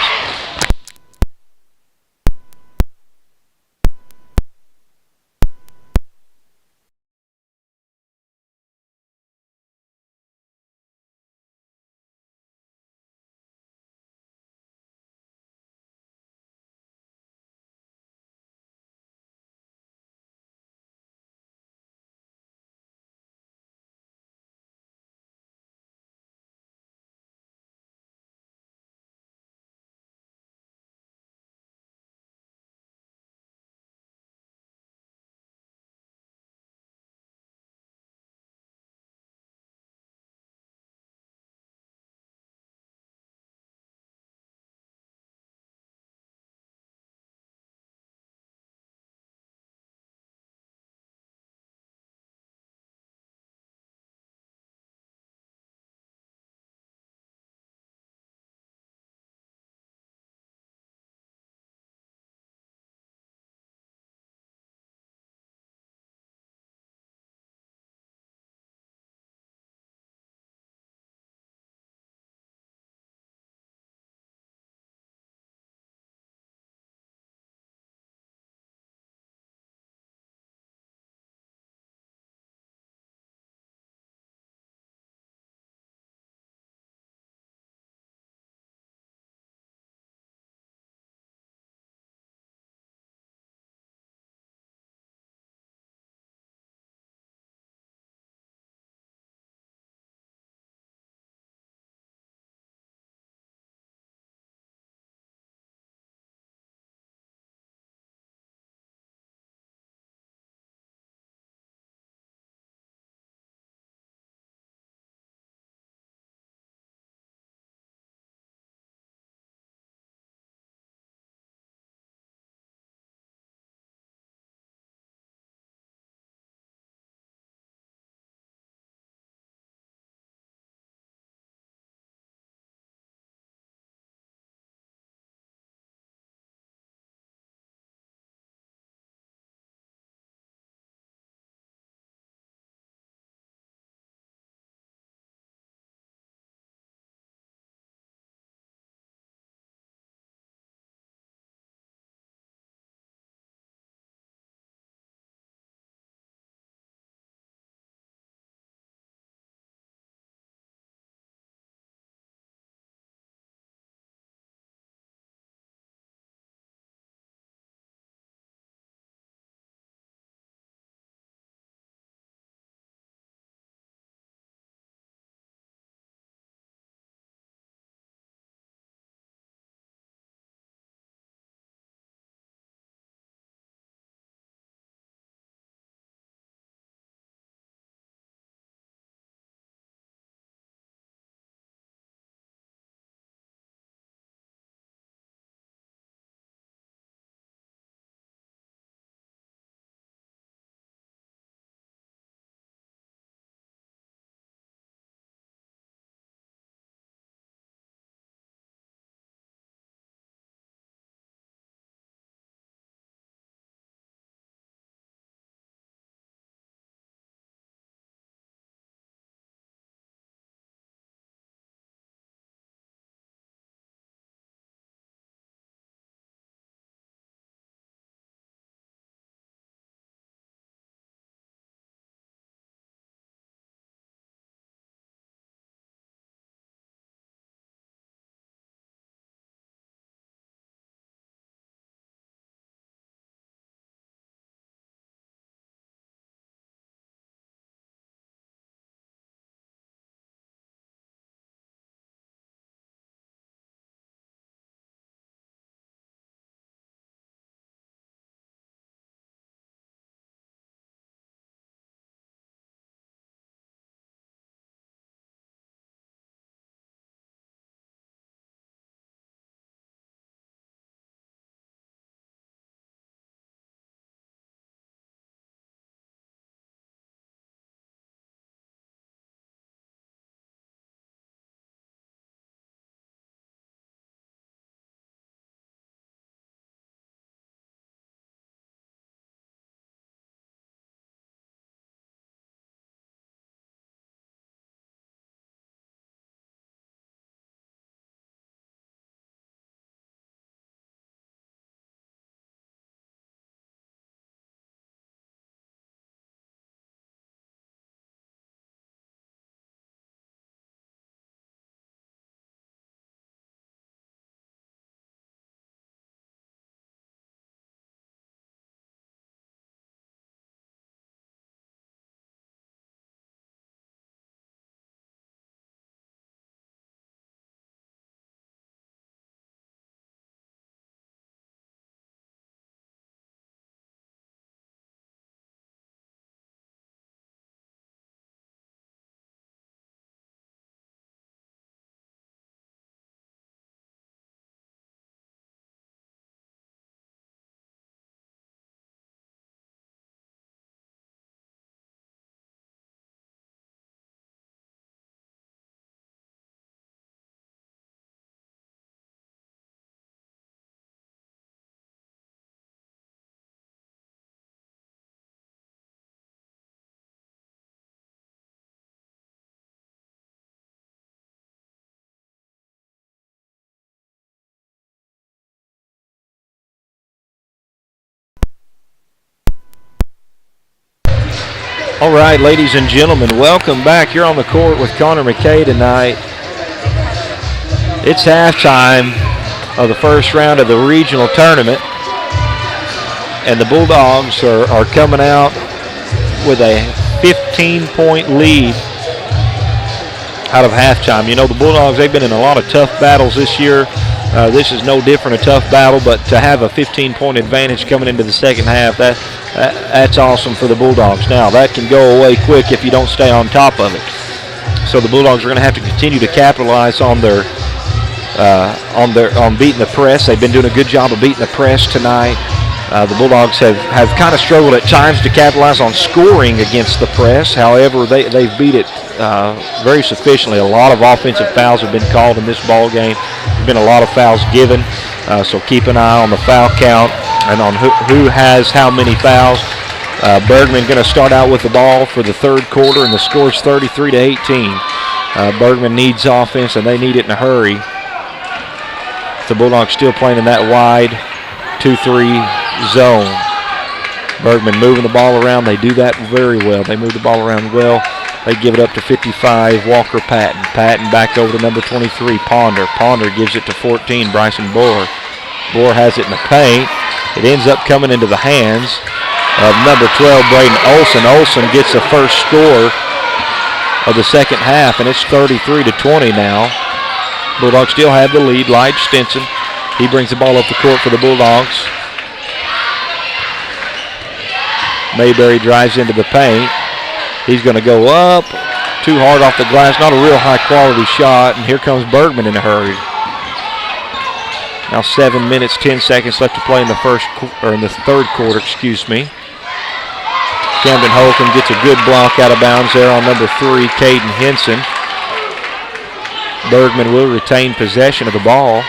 All right, ladies and gentlemen, welcome back. You're on the court with Connor McKay tonight. It's halftime of the first round of the regional tournament, and the Bulldogs are coming out with a 15-point lead out of halftime. You know, the Bulldogs, they've been in a lot of tough battles this year. This is no different, a tough battle, but to have a 15-point advantage coming into the second half, that's awesome for the Bulldogs. Now, that can go away quick if you don't stay on top of it. So the Bulldogs are going to have to continue to capitalize on beating the press. They've been doing a good job of beating the press tonight. The Bulldogs have kind of struggled at times to capitalize on scoring against the press. However, they've beat it very sufficiently. A lot of offensive fouls have been called in this ball game. There's been a lot of fouls given, so keep an eye on the foul count and on who has how many fouls. Bergman going to start out with the ball for the third quarter, and the score is 33-18. Bergman needs offense, and they need it in a hurry. The Bulldogs still playing in that wide 2-3 zone. Bergman moving the ball around. They do that very well. They move the ball around well. They give it up to 55, Walker Patton. Patton back over to number 23, Ponder. Ponder gives it to 14, Bryson Bohr. Bohr has it in the paint. It ends up coming into the hands of number 12, Braden Olson. Olson gets the first score of the second half, and it's 33-20 now. Bulldogs still have the lead. Lige Stinson, he brings the ball up the court for the Bulldogs. Mayberry drives into the paint. He's going to go up, too hard off the glass, not a real high-quality shot, and here comes Bergman in a hurry. Now 7 minutes, 10 seconds left to play in the third quarter, Camden Holcomb gets a good block out of bounds there on number 3, Caden Henson. Bergman will retain possession of the ball.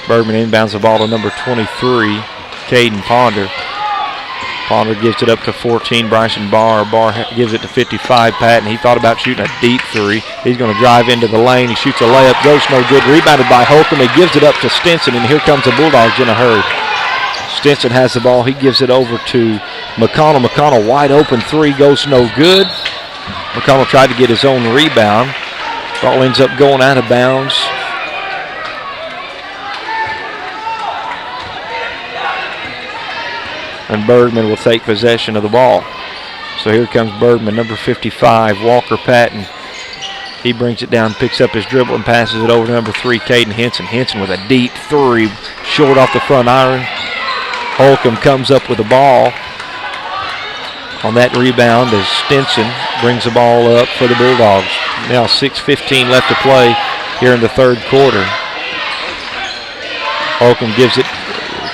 Bergman inbounds the ball to number 23, Caden Ponder. Ponder gives it up to 14, Bryson Barr. Barr gives it to 55, Patton. He thought about shooting a deep three. He's going to drive into the lane. He shoots a layup, goes no good. Rebounded by Holcomb. He gives it up to Stinson, and here comes the Bulldogs in a hurry. Stinson has the ball. He gives it over to McConnell. McConnell wide open three, goes no good. McConnell tried to get his own rebound. Ball ends up going out of bounds. And Bergman will take possession of the ball. So here comes Bergman, number 55, Walker Patton. He brings it down, picks up his dribble, and passes it over to number 3, Caden Henson. Henson with a deep three, short off the front iron. Holcomb comes up with the ball on that rebound as Stinson brings the ball up for the Bulldogs. Now 6:15 left to play here in the third quarter. Holcomb gives it,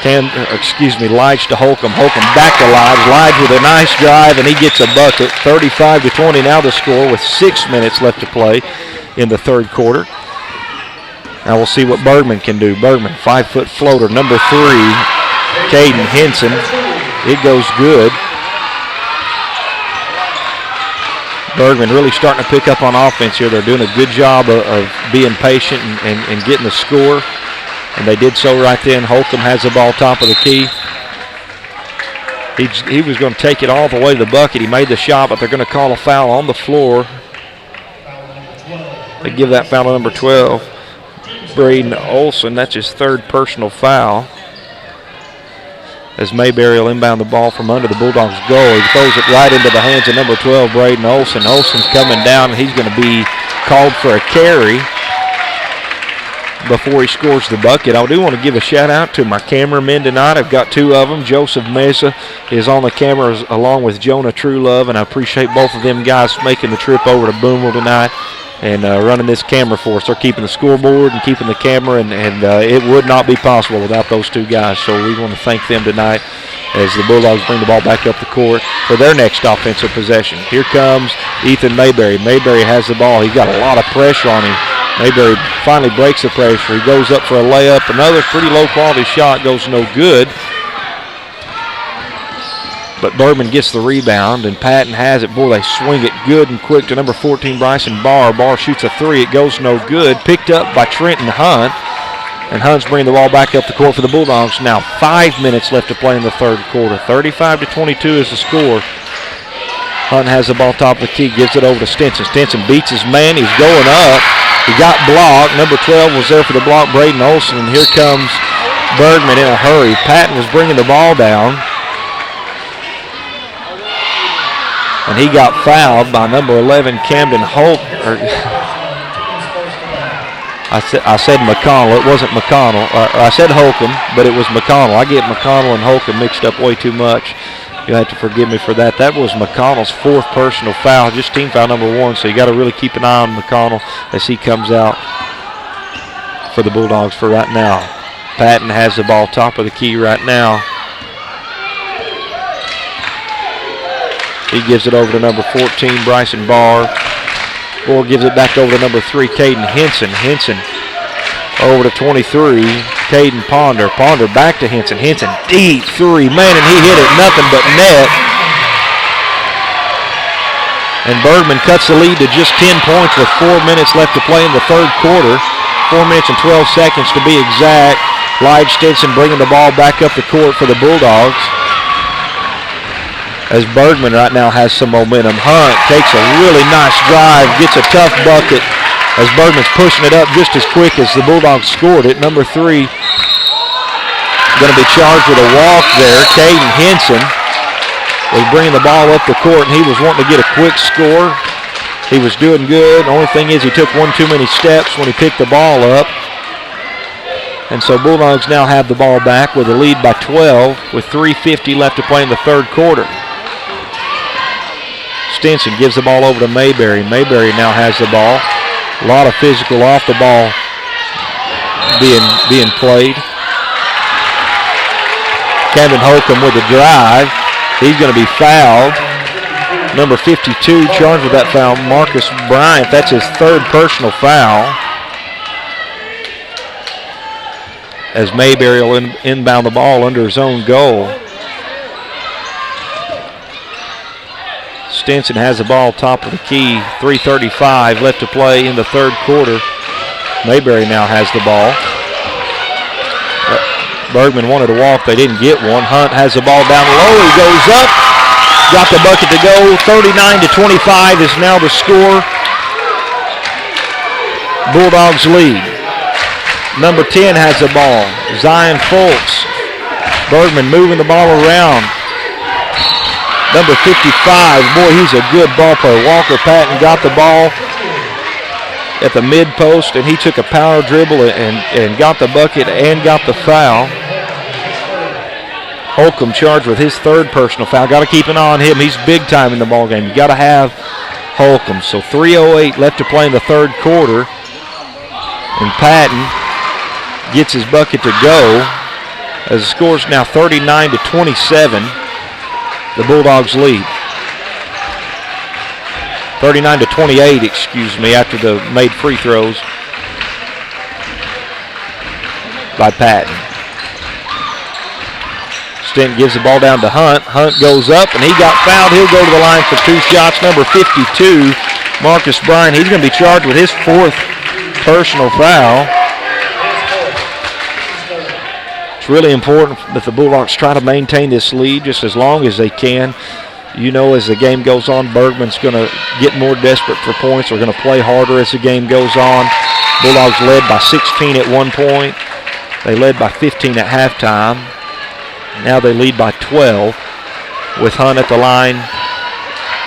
Lige to Holcomb. Holcomb back to Lige. Lige with a nice drive, and he gets a bucket. 35-20 now the score with 6 minutes left to play in the third quarter. Now we'll see what Bergman can do. Bergman, 5-foot floater, number 3, Caden Henson. It goes good. Bergman really starting to pick up on offense here. They're doing a good job of being patient and getting the score. And they did so right then. Holcomb has the ball top of the key. He was going to take it all the way to the bucket. He made the shot, but they're going to call a foul on the floor. They give that foul to number 12, Braden Olson. That's his third personal foul. As Mayberry will inbound the ball from under the Bulldogs' goal. He throws it right into the hands of number 12, Braden Olson. Olson's coming down, and he's going to be called for a carry before he scores the bucket. I do want to give a shout out to my cameramen tonight. I've got 2 of them. Joseph Mesa is on the camera along with Jonah Truelove, and I appreciate both of them guys making the trip over to Boonville tonight and running this camera for us. They're keeping the scoreboard and keeping the camera, and it would not be possible without those 2 guys. So we want to thank them tonight as the Bulldogs bring the ball back up the court for their next offensive possession. Here comes Ethan Mayberry. Mayberry has the ball. He's got a lot of pressure on him. Mayberry finally breaks the pressure. He goes up for a layup. Another pretty low-quality shot goes no good. But Bergman gets the rebound, and Patton has it. Boy, they swing it good and quick to number 14, Bryson Barr. Barr shoots a three. It goes no good. Picked up by Trenton Hunt. And Hunt's bringing the ball back up the court for the Bulldogs. Now 5 minutes left to play in the third quarter. 35-22 is the score. Hunt has the ball top of the key, gives it over to Stinson. Stinson beats his man. He's going up. He got blocked. Number 12 was there for the block, Braden Olson. And here comes Bergman in a hurry. Patton was bringing the ball down. And he got fouled by number 11, Camden Holt. I said McConnell. It wasn't McConnell. I said Holcomb, but it was McConnell. I get McConnell and Holcomb mixed up way too much. You'll have to forgive me for that. That was McConnell's fourth personal foul, just team foul number 1. So you got to really keep an eye on McConnell as he comes out for the Bulldogs for right now. Patton has the ball top of the key right now. He gives it over to number 14, Bryson Barr. Barr gives it back over to number 3, Caden Henson. Henson over to 23, Caden Ponder. Ponder back to Henson. Henson, deep three. Man, and he hit it nothing but net. And Bergman cuts the lead to just 10 points with 4 minutes left to play in the third quarter. 4 minutes and 12 seconds to be exact. Lige Stinson bringing the ball back up the court for the Bulldogs. As Bergman right now has some momentum. Hunt takes a really nice drive, gets a tough bucket as Bergman's pushing it up just as quick as the Bulldogs scored it. Number 3 going to be charged with a walk there. Caden Henson was bringing the ball up the court, and he was wanting to get a quick score. He was doing good. The only thing is he took one too many steps when he picked the ball up. And so Bulldogs now have the ball back with a lead by 12 with 3:50 left to play in the third quarter. Stinson gives the ball over to Mayberry. Mayberry now has the ball. A lot of physical off the ball being played. Camden Holcomb with the drive. He's going to be fouled. Number 52 charged with that foul, Marcus Bryant. That's his third personal foul. As Mayberry will inbound the ball under his own goal. Stinson has the ball top of the key. 3:35 left to play in the third quarter. Mayberry now has the ball. Bergman wanted to walk. They didn't get one. Hunt has the ball down low. He goes up. Got the bucket to go. 39-25 is now the score. Bulldogs lead. Number 10 has the ball. Zion Foltz. Bergman moving the ball around. Number 55, boy, he's a good ball player. Walker Patton got the ball at the mid post, and he took a power dribble and got the bucket and got the foul. Holcomb charged with his third personal foul. Got to keep an eye on him. He's big time in the ball game. You got to have Holcomb. So 3:08 left to play in the third quarter, and Patton gets his bucket to go as the score is now 39-27. The Bulldogs lead. 39-28, excuse me, after the made free throws by Patton. Stinton gives the ball down to Hunt. Hunt goes up, and he got fouled. He'll go to the line for 2 shots. Number 52, Marcus Bryant. He's going to be charged with his 4th personal foul. It's really important that the Bulldogs try to maintain this lead just as long as they can. You know, as the game goes on, Bergman's going to get more desperate for points. They're going to play harder as the game goes on. Bulldogs led by 16 at one point. They led by 15 at halftime. Now they lead by 12 with Hunt at the line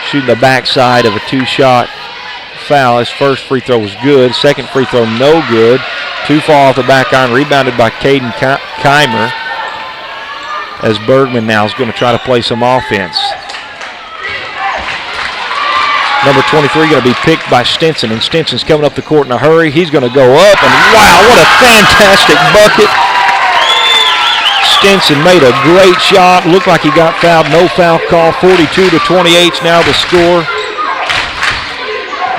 shooting the backside of a 2-shot foul. His first free throw was good. Second free throw no good. Too far off the back iron, rebounded by Caden Keimer, as Bergman now is going to try to play some offense. Number 23 going to be picked by Stinson, and Stinson's coming up the court in a hurry. He's going to go up, and wow, what a fantastic bucket. Stinson made a great shot. Looked like he got fouled. No foul call. 42-28 is now the score.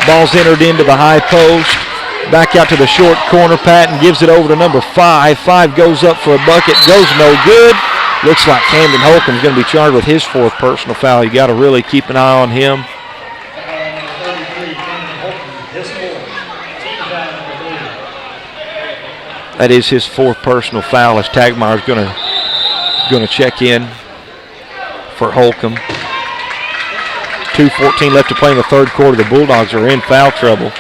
Ball's entered into the high post. Back out to the short corner. Patton gives it over to number 5. 5 goes up for a bucket. Goes no good. Looks like Camden Holcomb's going to be charged with his 4th personal foul. You got to really keep an eye on him. That is his 4th personal foul as Tagmeyer's going to check in for Holcomb. 2:14 left to play in the 3rd quarter. The Bulldogs are in foul trouble.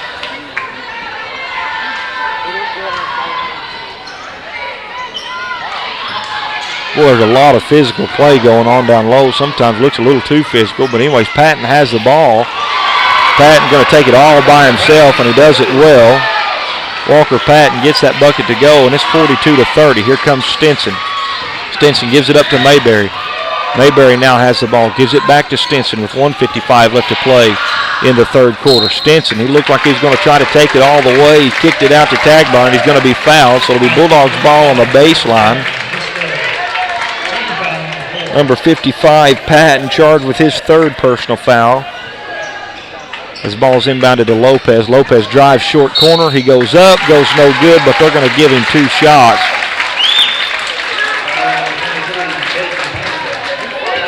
Boy, there's a lot of physical play going on down low. Sometimes looks a little too physical, but anyways, Patton has the ball. Patton going to take it all by himself, and he does it well. Walker Patton gets that bucket to go, and it's 42-30. Here comes Stinson. Stinson gives it up to Mayberry. Mayberry now has the ball, gives it back to Stinson with 1:55 left to play in the 3rd quarter. Stinson, he looked like he was going to try to take it all the way. He kicked it out to Tagmeyer, and he's going to be fouled, so it'll be Bulldogs ball on the baseline. Number 55, Patton, charged with his 3rd personal foul. As ball's inbounded to Lopez. Lopez drives short corner. He goes up, goes no good, but they're going to give him 2 shots.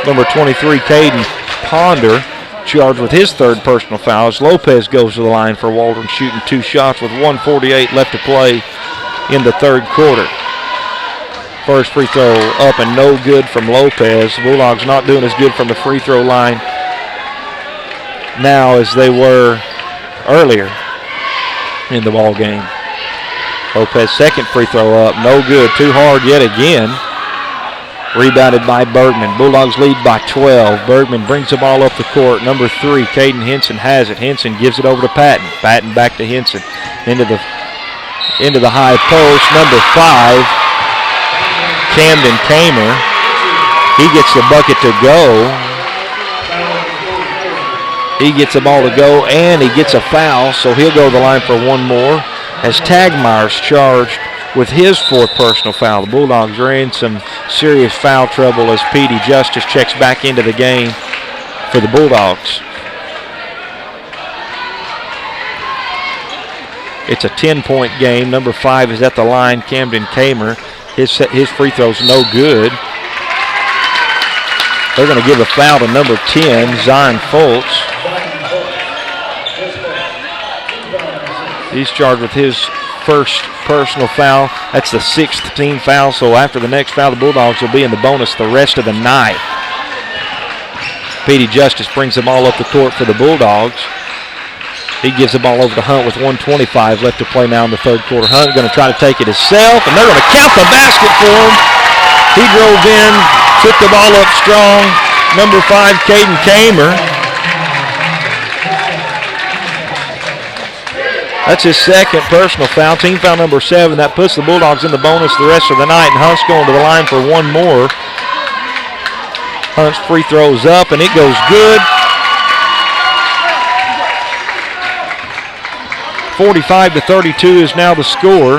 Number 23, Caden Ponder, charged with his 3rd personal foul. As Lopez goes to the line for Waldron, shooting 2 shots with 1:48 left to play in the 3rd quarter. First free throw up and no good from Lopez. Bulldogs not doing as good from the free throw line now as they were earlier in the ball game. Lopez 2nd free throw up, no good, too hard yet again. Rebounded by Bergman. Bulldogs lead by 12. Bergman brings the ball up the court. Number 3, Caden Henson has it. Henson gives it over to Patton. Patton back to Henson. Into the high post. Number 5, Camden Kamer. He gets the bucket to go. He gets the ball to go, and he gets a foul, so he'll go to the line for 1 more as Tagmeyer's charged with his 4th personal foul. The Bulldogs are in some serious foul trouble as Petey Justice checks back into the game for the Bulldogs. It's a 10-point game. Number 5 is at the line, Camden Kamer. His free throw's no good. They're going to give a foul to number 10, Zion Foltz. He's charged with his 1st personal foul. That's the 6th team foul, so after the next foul, the Bulldogs will be in the bonus the rest of the night. Petey Justice brings the ball up the court for the Bulldogs. He gives the ball over to Hunt with 1:25 left to play now in the 3rd quarter. Hunt going to try to take it himself, and they're going to count the basket for him. He drove in, took the ball up strong. Number 5, Caden Kamer. That's his 2nd personal foul. Team foul number 7. That puts the Bulldogs in the bonus the rest of the night, and Hunt's going to the line for 1 more. Hunt's free throws up, and it goes good. 45-32 is now the score.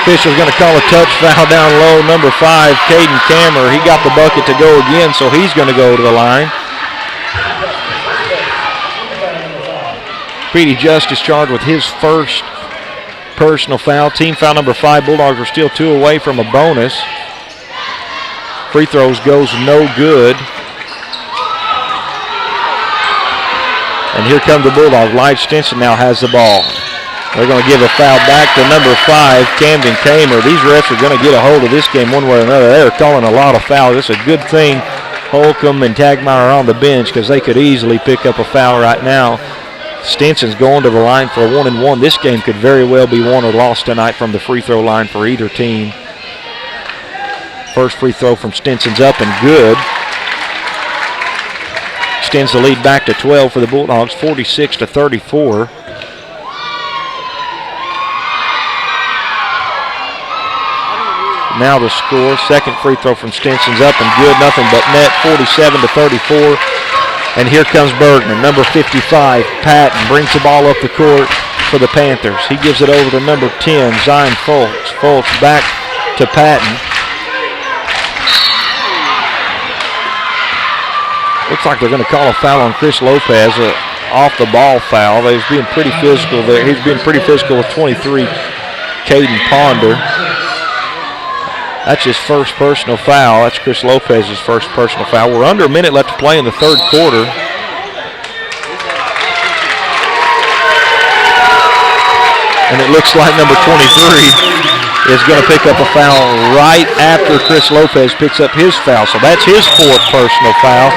Official's going to call a touch foul down low. Number 5, Caden Kamer. He got the bucket to go again, so he's going to go to the line. Petey Justice charged with his 1st personal foul. Team foul number 5. Bulldogs are still 2 away from a bonus. Free throws goes no good. And here comes the Bulldogs. Lige Stinson now has the ball. They're going to give a foul back to number 5, Camden Kamer. These refs are going to get a hold of this game one way or another. They're calling a lot of fouls. It's a good thing Holcomb and Tagmeyer are on the bench because they could easily pick up a foul right now. Stinson's going to the line for a 1-and-1. This game could very well be won or lost tonight from the free throw line for either team. First free throw from Stinson's up and good. Extends the lead back to 12 for the Bulldogs, 46-34. Now the score, 2nd free throw from Stinson's up and good, nothing but net, 47-34. And here comes Bergman, number 55, Patton, brings the ball up the court for the Panthers. He gives it over to number 10, Zion Foltz. Foltz back to Patton. Looks like they're going to call a foul on Chris Lopez, off the ball foul. He's being pretty physical there. He's been pretty physical with 23 Caden Ponder. That's his first personal foul. That's Chris Lopez's first personal foul. We're under a minute left to play in the third quarter. And it looks like number 23 is going to pick up a foul right after Chris Lopez picks up his foul. So that's his fourth personal foul.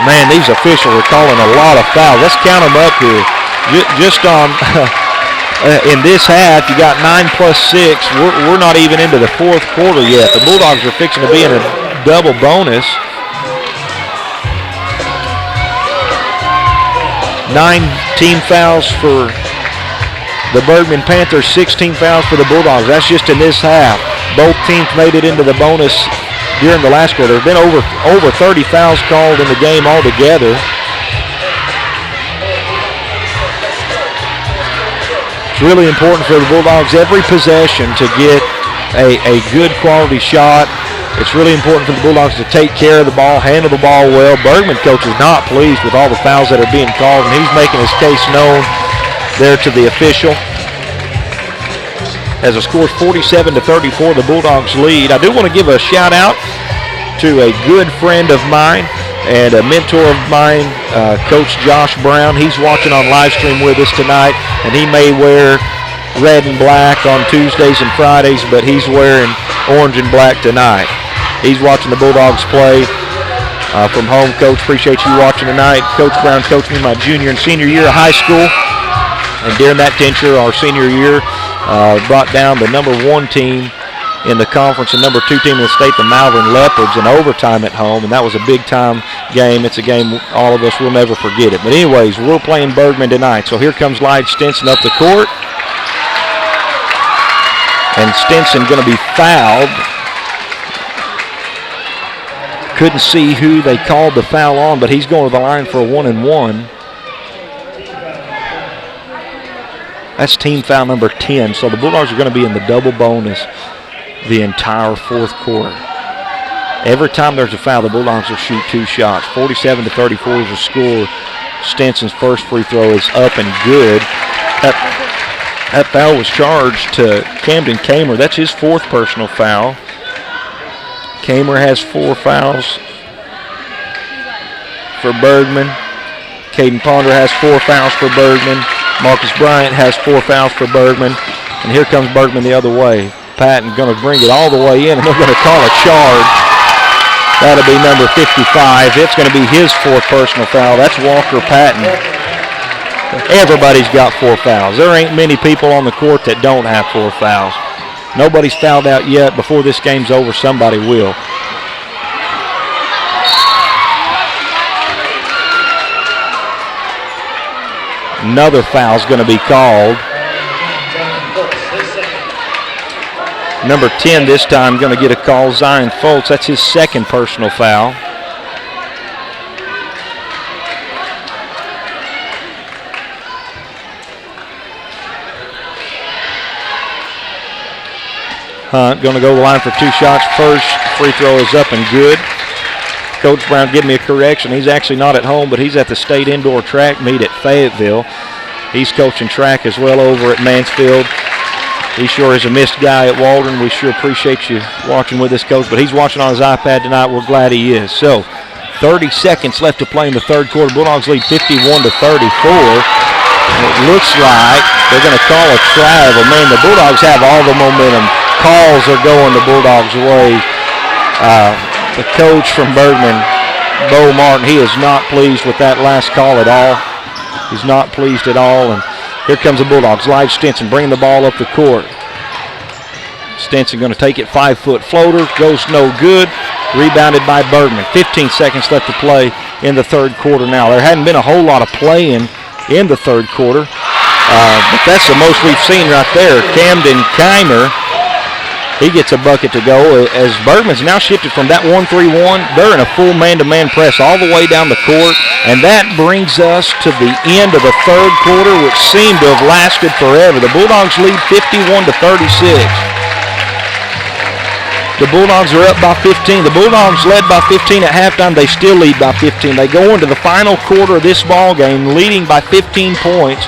Man, these officials are calling a lot of fouls. Let's count them up here. Just on in this half, you got 9 plus 6. We're not even into the fourth quarter yet. The Bulldogs are fixing to be in a double bonus. 9 team fouls for the Bergman Panthers, 16 fouls for the Bulldogs. That's just in this half. Both teams made it into the bonus during the last quarter. There have been over 30 fouls called in the game altogether. It's really important for the Bulldogs every possession to get a good quality shot. It's really important for the Bulldogs to take care of the ball, handle the ball well. Bergman coach is not pleased with all the fouls that are being called, and he's making his case known there to the official. As the score is 47-34, the Bulldogs lead. I do want to give a shout out to a good friend of mine and a mentor of mine, Coach Josh Brown. He's watching on live stream with us tonight, and he may wear red and black on Tuesdays and Fridays, but he's wearing orange and black tonight. He's watching the Bulldogs play from home. Coach, appreciate you watching tonight. Coach Brown coached me my junior and senior year of high school, and during that tenure, our senior year, brought down the number 1 team in the conference and number 2 team in the state, the Malvern Leopards, in overtime at home, and that was a big-time game. It's a game all of us will never forget it. But anyways, we're playing Bergman tonight, so here comes Lige Stinson up the court, and Stinson going to be fouled. Couldn't see who they called the foul on, but he's going to the line for a 1-and-1. That's team foul number 10, so the Bulldogs are going to be in the double bonus the entire fourth quarter. Every time there's a foul, the Bulldogs will shoot 2 shots. 47-34 is the score. Stinson's first free throw is up and good. That foul was charged to Camden Kamer. That's his 4th personal foul. Kamer has 4 fouls for Bergman. Caden Ponder has 4 fouls for Bergman. Marcus Bryant has 4 fouls for Bergman. And here comes Bergman the other way. Patton going to bring it all the way in, and they're going to call a charge. That'll be number 55. It's going to be his 4th personal foul. That's Walker Patton. Everybody's got 4 fouls. There ain't many people on the court that don't have 4 fouls. Nobody's fouled out yet. Before this game's over, somebody will. Another foul's going to be called. Number 10 this time going to get a call, Zion Foltz. That's his 2nd personal foul. Hunt going to go to the line for 2 shots. First free throw is up and good. Coach Brown, give me a correction. He's actually not at home, but he's at the state indoor track meet at Fayetteville. He's coaching track as well over at Mansfield. He sure is a missed guy at Waldron. We sure appreciate you watching with us, Coach. But he's watching on his iPad tonight. We're glad he is. So, 30 seconds left to play in the third quarter. Bulldogs lead 51-34. And it looks like they're going to call a travel. Man, the Bulldogs have all the momentum. Calls are going the Bulldogs' way. The coach from Bergman, Bo Martin, he is not pleased with that last call at all. He's not pleased at all. And here comes the Bulldogs. Lige Stinson bringing the ball up the court. Stinson going to take it, 5-foot floater, goes no good. Rebounded by Bergman. 15 seconds left to play in the third quarter now. There hadn't been a whole lot of playing in the third quarter, but that's the most we've seen right there. Camden Kamer, he gets a bucket to go as Bergman's now shifted from that 1-3-1. They're in a full man-to-man press all the way down the court, and that brings us to the end of the third quarter, which seemed to have lasted forever. The Bulldogs lead 51-36. The Bulldogs are up by 15. The Bulldogs led by 15 at halftime. They still lead by 15. They go into the final quarter of this ball game leading by 15 points.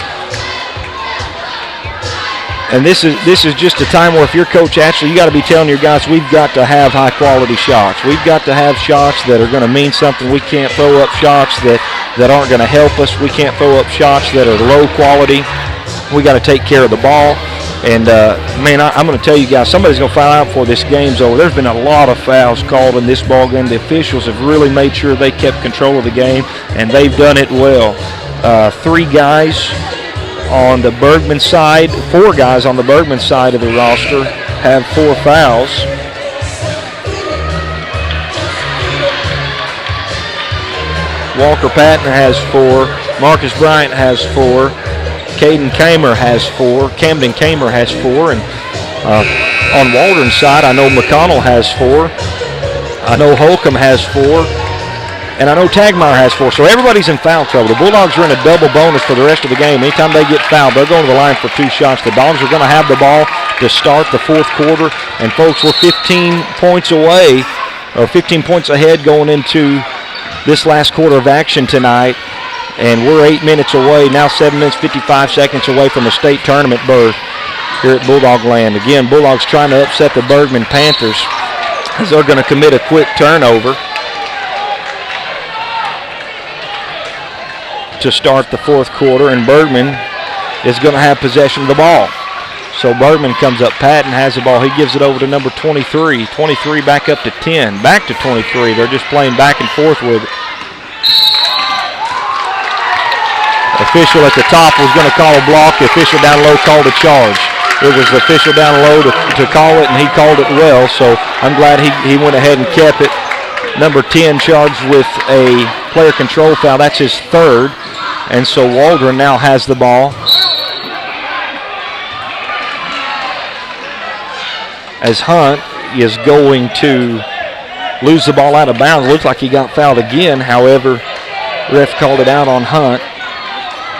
And this is just a time where if you're Coach Ashley, you got to be telling your guys, we've got to have high-quality shots. We've got to have shots that are going to mean something. We can't throw up shots that aren't going to help us. We can't throw up shots that are low quality. We got to take care of the ball. And, man, I'm going to tell you guys, somebody's going to find out before this game's over. There's been a lot of fouls called in this ball game. The officials have really made sure they kept control of the game, and they've done it well. 3 guys on the Bergman side, 4 guys on the Bergman side of the roster have 4 fouls. Walker Patton has 4. Marcus Bryant has 4. Camden Kamer has 4. And on Waldron's side, I know McConnell has 4. I know Holcomb has 4. And I know Tagmeyer has 4, so everybody's in foul trouble. The Bulldogs are in a double bonus for the rest of the game. Anytime they get fouled, they're going to the line for 2 shots. The Dogs are going to have the ball to start the 4th quarter. And, folks, we're 15 points away, or 15 points ahead going into this last quarter of action tonight. And we're 8 minutes away, now 7 minutes, 55 seconds away from a state tournament berth here at Bulldog Land. Again, Bulldogs trying to upset the Bergman Panthers as they're going to commit a quick turnover to start the 4th quarter, and Bergman is going to have possession of the ball. So Bergman comes up. Patton has the ball. He gives it over to number 23. 23 back up to 10. Back to 23. They're just playing back and forth with it. Official at the top was going to call a block. The official down low called a charge. It was the official down low to call it, and he called it well, so I'm glad he went ahead and kept it. Number 10 charged with a player control foul. That's his 3rd. And so Waldron now has the ball as Hunt is going to lose the ball out of bounds. Looks like he got fouled again. However, ref called it out on Hunt.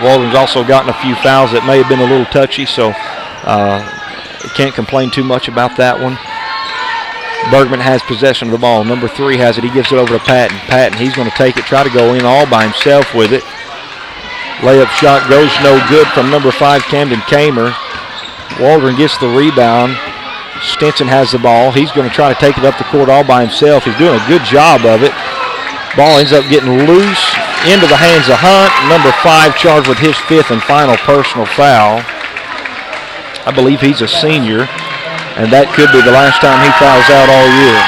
Waldron's also gotten a few fouls that may have been a little touchy, so can't complain too much about that one. Bergman has possession of the ball. Number 3 has it. He gives it over to Patton. Patton, he's going to take it, try to go in all by himself with it. Layup shot goes no good from number 5, Camden Kamer. Waldron gets the rebound. Stinson has the ball. He's going to try to take it up the court all by himself. He's doing a good job of it. Ball ends up getting loose into the hands of Hunt. Number 5 charged with his 5th and final personal foul. I believe he's a senior, and that could be the last time he fouls out all year.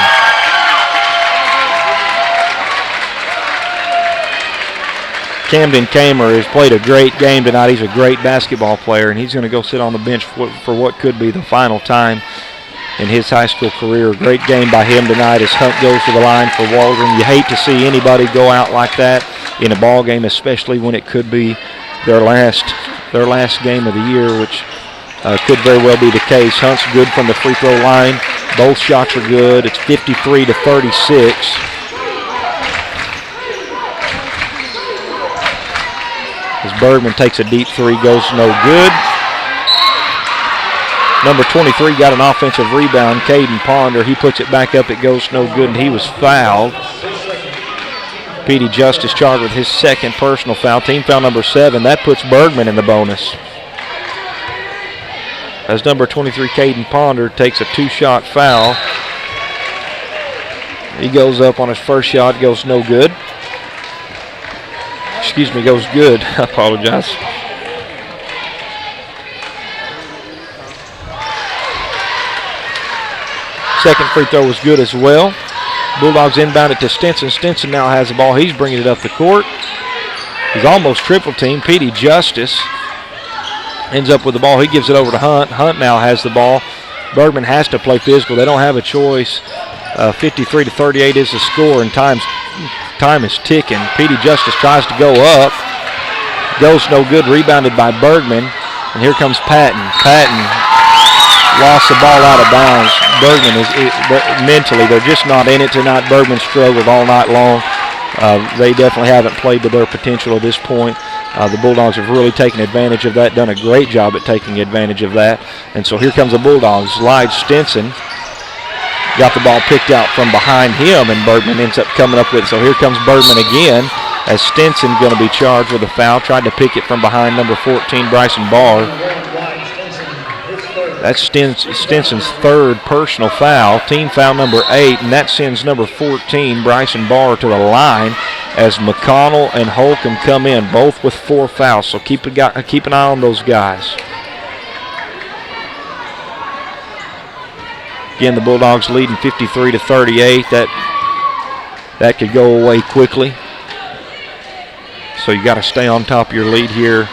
Camden Kamer has played a great game tonight. He's a great basketball player, and he's going to go sit on the bench for what could be the final time in his high school career. Great game by him tonight as Hunt goes to the line for Waldron. You hate to see anybody go out like that in a ball game, especially when it could be their last game of the year, which could very well be the case. Hunt's good from the free throw line. Both shots are good. It's 53-36. As Bergman takes a deep 3, goes no good. Number 23 got an offensive rebound, Caden Ponder. He puts it back up, it goes no good, and he was fouled. Petey Justice charged with his 2nd personal foul, team foul number 7. That puts Bergman in the bonus. As number 23, Caden Ponder, takes a 2-shot foul. He goes up on his first shot, goes no good. Goes good. I apologize. Second free throw was good as well. Bulldogs inbound it to Stinson. Stinson now has the ball. He's bringing it up the court. He's almost triple teamed. Petey Justice ends up with the ball. He gives it over to Hunt. Hunt now has the ball. Bergman has to play physical. They don't have a choice. 53-38 is the score, and time is ticking. Petey Justice tries to go up. Goes no good. Rebounded by Bergman. And here comes Patton. Patton lost the ball out of bounds. Bergman is mentally, they're just not in it tonight. Bergman struggled all night long. They definitely haven't played to their potential at this point. The Bulldogs have really taken advantage of that, done a great job at taking advantage of that. And so here comes the Bulldogs. Lige Stinson got the ball picked out from behind him, and Bergman ends up coming up with it. So here comes Bergman again, as Stinson going to be charged with a foul. Tried to pick it from behind number 14, Bryson Barr. That's Stinson's third personal foul, team foul number 8, and that sends number 14, Bryson Barr, to the line as McConnell and Holcomb come in, both with 4 fouls. So keep an eye on those guys. Again, the Bulldogs leading 53-38. That could go away quickly. So you got to stay on top of your lead here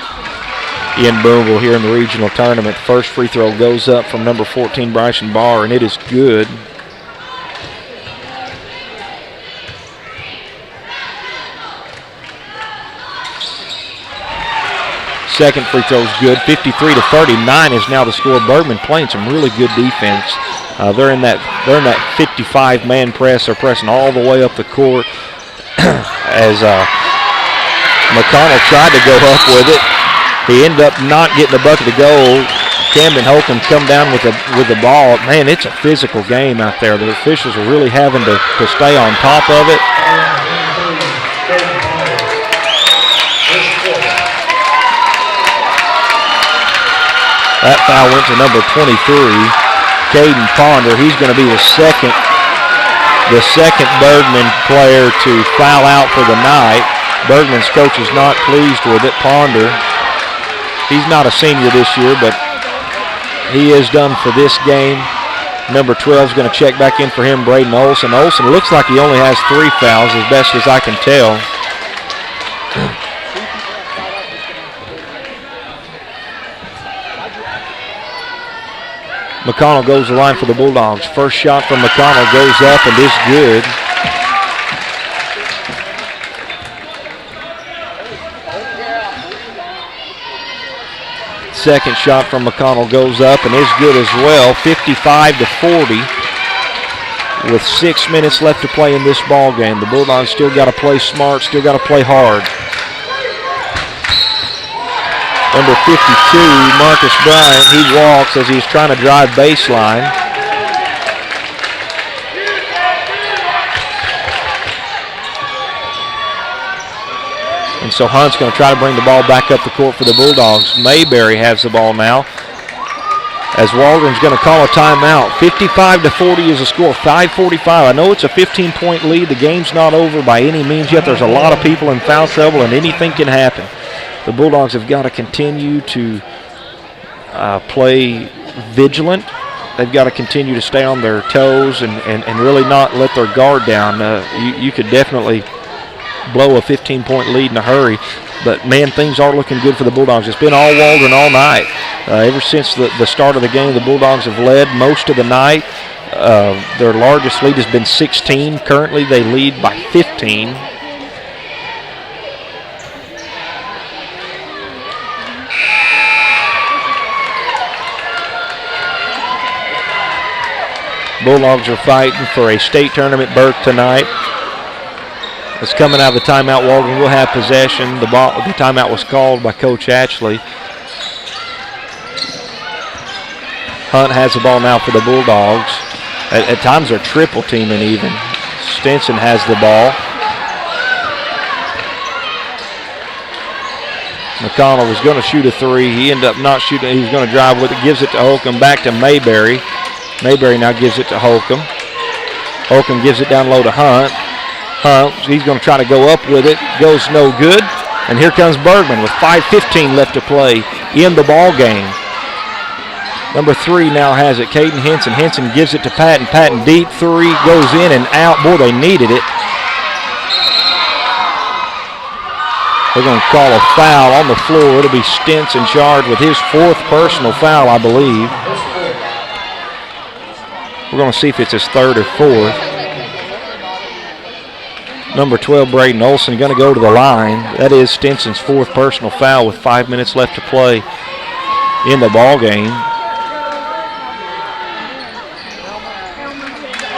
in Boonville here in the regional tournament. First free throw goes up from number 14, Bryson Barr, and it is good. Second free throw is good. 53-39 is now the score. Bergman playing some really good defense. They're in that 55-man press. They're pressing all the way up the court as McConnell tried to go up with it. He ended up not getting the bucket to go. Camden Holcomb come down with the ball. Man, it's a physical game out there. The officials are really having to stay on top of it. That foul went to number 23, Caden Ponder. He's going to be the second Bergman player to foul out for the night. Bergman's coach is not pleased with it. Ponder, he's not a senior this year, but he is done for this game. Number 12 is going to check back in for him, Braden Olson. Olson looks like he only has 3 fouls, as best as I can tell. McConnell goes to the line for the Bulldogs. First shot from McConnell goes up and is good. Second shot from McConnell goes up and is good as well. 55-40 with 6 minutes left to play in this ball game. The Bulldogs still got to play smart, still got to play hard. Number 52, Marcus Bryant, he walks as he's trying to drive baseline. And so Hunt's going to try to bring the ball back up the court for the Bulldogs. Mayberry has the ball now, as Waldron's going to call a timeout. 55-40 is the score, 5:45. I know it's a 15-point lead. The game's not over by any means yet. There's a lot of people in foul trouble, and anything can happen. The Bulldogs have got to continue to play vigilant. They've got to continue to stay on their toes and really not let their guard down. You could definitely blow a 15-point lead in a hurry. But, man, things are looking good for the Bulldogs. It's been all Waldron all night. Ever since the start of the game, the Bulldogs have led most of the night. Their largest lead has been 16. Currently, they lead by 15. Bulldogs are fighting for a state tournament berth tonight. It's coming out of the timeout. Waldron will have possession. The timeout was called by Coach Ashley. Hunt has the ball now for the Bulldogs. At times they're triple teaming even. Stinson has the ball. McConnell was going to shoot a 3. He ended up not shooting. He was going to drive with it. Gives it to Holcomb. Back to Mayberry. Mayberry now gives it to Holcomb. Holcomb gives it down low to Hunt. Hunt, he's going to try to go up with it. Goes no good. And here comes Bergman with 5:15 left to play in the ball game. Number 3 now has it. Caden Henson. Henson gives it to Patton. Patton deep 3 goes in and out. Boy, they needed it. They're going to call a foul on the floor. It'll be Stinson charged with his 4th personal foul, I believe. We're going to see if it's his 3rd or 4th. Number 12, Braden Olson, going to go to the line. That is Stinson's 4th personal foul with 5 minutes left to play in the ball game.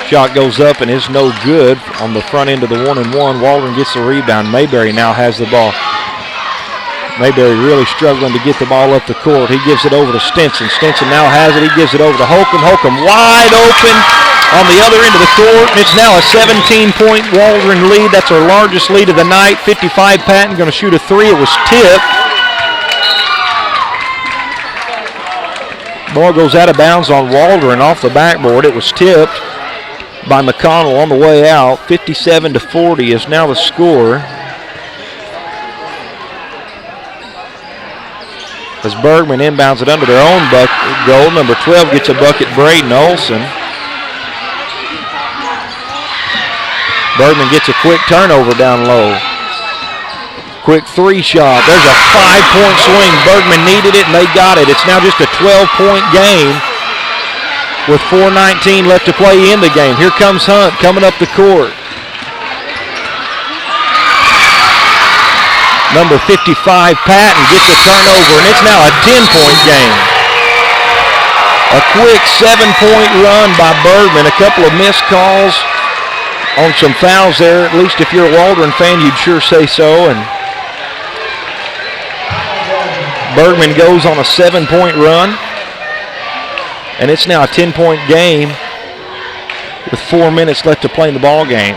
Shot goes up and is no good on the front end of the 1-and-1. Waldron gets the rebound. Mayberry now has the ball. Mayberry really struggling to get the ball up the court. He gives it over to Stinson. Stinson now has it. He gives it over to Holcomb. Holcomb wide open on the other end of the court. It's now a 17-point Waldron lead. That's our largest lead of the night. 55 Patton going to shoot a 3. It was tipped. Ball goes out of bounds on Waldron off the backboard. It was tipped by McConnell on the way out. 57-40 is now the score. As Bergman inbounds it under their own goal. Number 12 gets a bucket, Braden Olson. Bergman gets a quick turnover down low. Quick 3 shot. There's a 5-point swing. Bergman needed it and they got it. It's now just a 12-point game with 4:19 left to play in the game. Here comes Hunt coming up the court. Number 55, Patton, gets a turnover, and it's now a 10-point game. A quick 7-point run by Bergman. A couple of missed calls on some fouls there. At least if you're a Waldron fan, you'd sure say so. And Bergman goes on a 7-point run. And it's now a 10-point game with 4 minutes left to play in the ball game.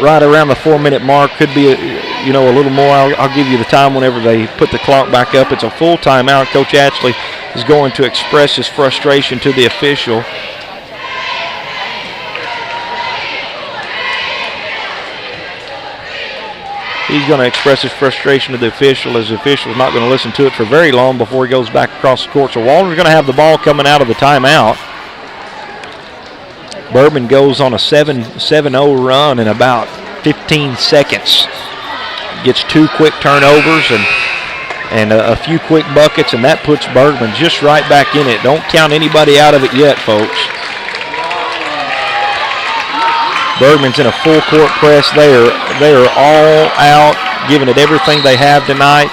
Right around the 4-minute mark. Could be a little more. I'll give you the time whenever they put the clock back up. It's a full timeout. Coach Atchley is going to express his frustration to the official. He's going to express his frustration to the official, as the official is not going to listen to it for very long before he goes back across the court. So Waldron's going to have the ball coming out of the timeout. Bergman goes on a 7-0 run in about 15 seconds. Gets 2 quick turnovers and a few quick buckets, and that puts Bergman just right back in it. Don't count anybody out of it yet, folks. Bergman's in a full court press. They are all out, giving it everything they have tonight.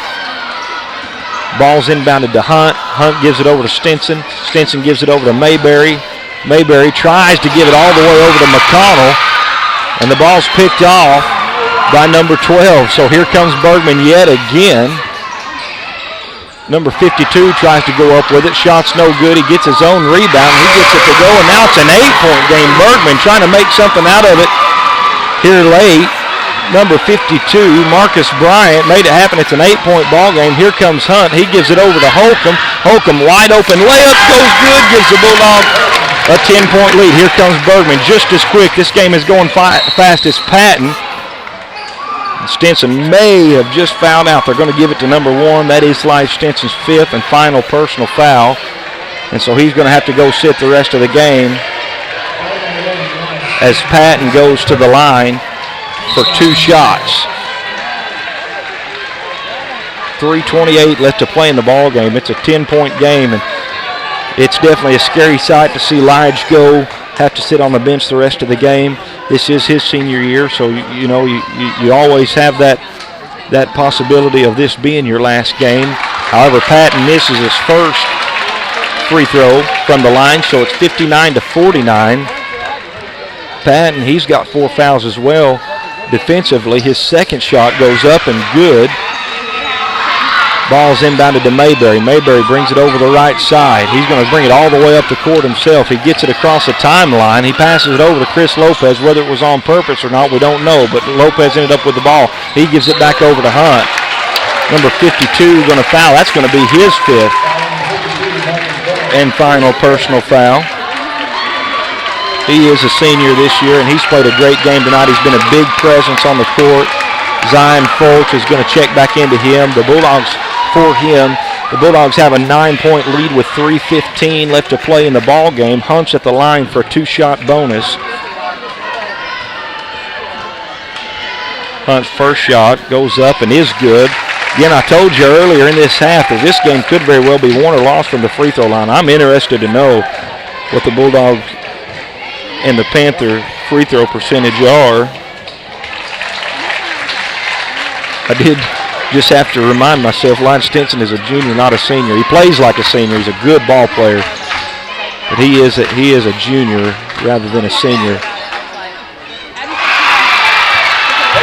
Ball's inbounded to Hunt. Hunt gives it over to Stinson. Stinson gives it over to Mayberry. Mayberry tries to give it all the way over to McConnell, and the ball's picked off by number 12. So here comes Bergman yet again. Number 52 tries to go up with it. Shot's no good. He gets his own rebound. He gets it to go, and now it's an 8-point game. Bergman trying to make something out of it here late. Number 52, Marcus Bryant, made it happen. It's an 8-point ball game. Here comes Hunt. He gives it over to Holcomb. Holcomb wide open. Layup goes good. Gives the Bulldogs a 10-point lead. Here comes Bergman just as quick. This game is going fast as Patton. Stinson may have just fouled out. They're going to give it to number 1. That is Lige Stinson's 5th and final personal foul. And so he's going to have to go sit the rest of the game as Patton goes to the line for 2 shots. 3:28 left to play in the ball game. It's a 10-point game, and it's definitely a scary sight to see Lige go have to sit on the bench the rest of the game. This is his senior year, so you always have that possibility of this being your last game. However, Patton misses his first free throw from the line, so it's 59-49. Patton, he's got 4 fouls as well defensively. His second shot goes up and good. Ball's inbounded to Mayberry. Mayberry brings it over the right side. He's going to bring it all the way up the court himself. He gets it across the timeline. He passes it over to Chris Lopez. Whether it was on purpose or not, we don't know, but Lopez ended up with the ball. He gives it back over to Hunt. Number 52 going to foul. That's going to be his 5th and final personal foul. He is a senior this year, and he's played a great game tonight. He's been a big presence on the court. Zion Foltz is going to check back into him. The Bulldogs have a 9-point lead with 3:15 left to play in the ball game. Hunt's at the line for a 2-shot bonus. Hunt's first shot goes up and is good. Again, I told you earlier in this half that this game could very well be won or lost from the free throw line. I'm interested to know what the Bulldogs and the Panther free throw percentage are. I did just have to remind myself, Lige Stinson is a junior, not a senior. He plays like a senior. He's a good ball player, but he is a junior rather than a senior.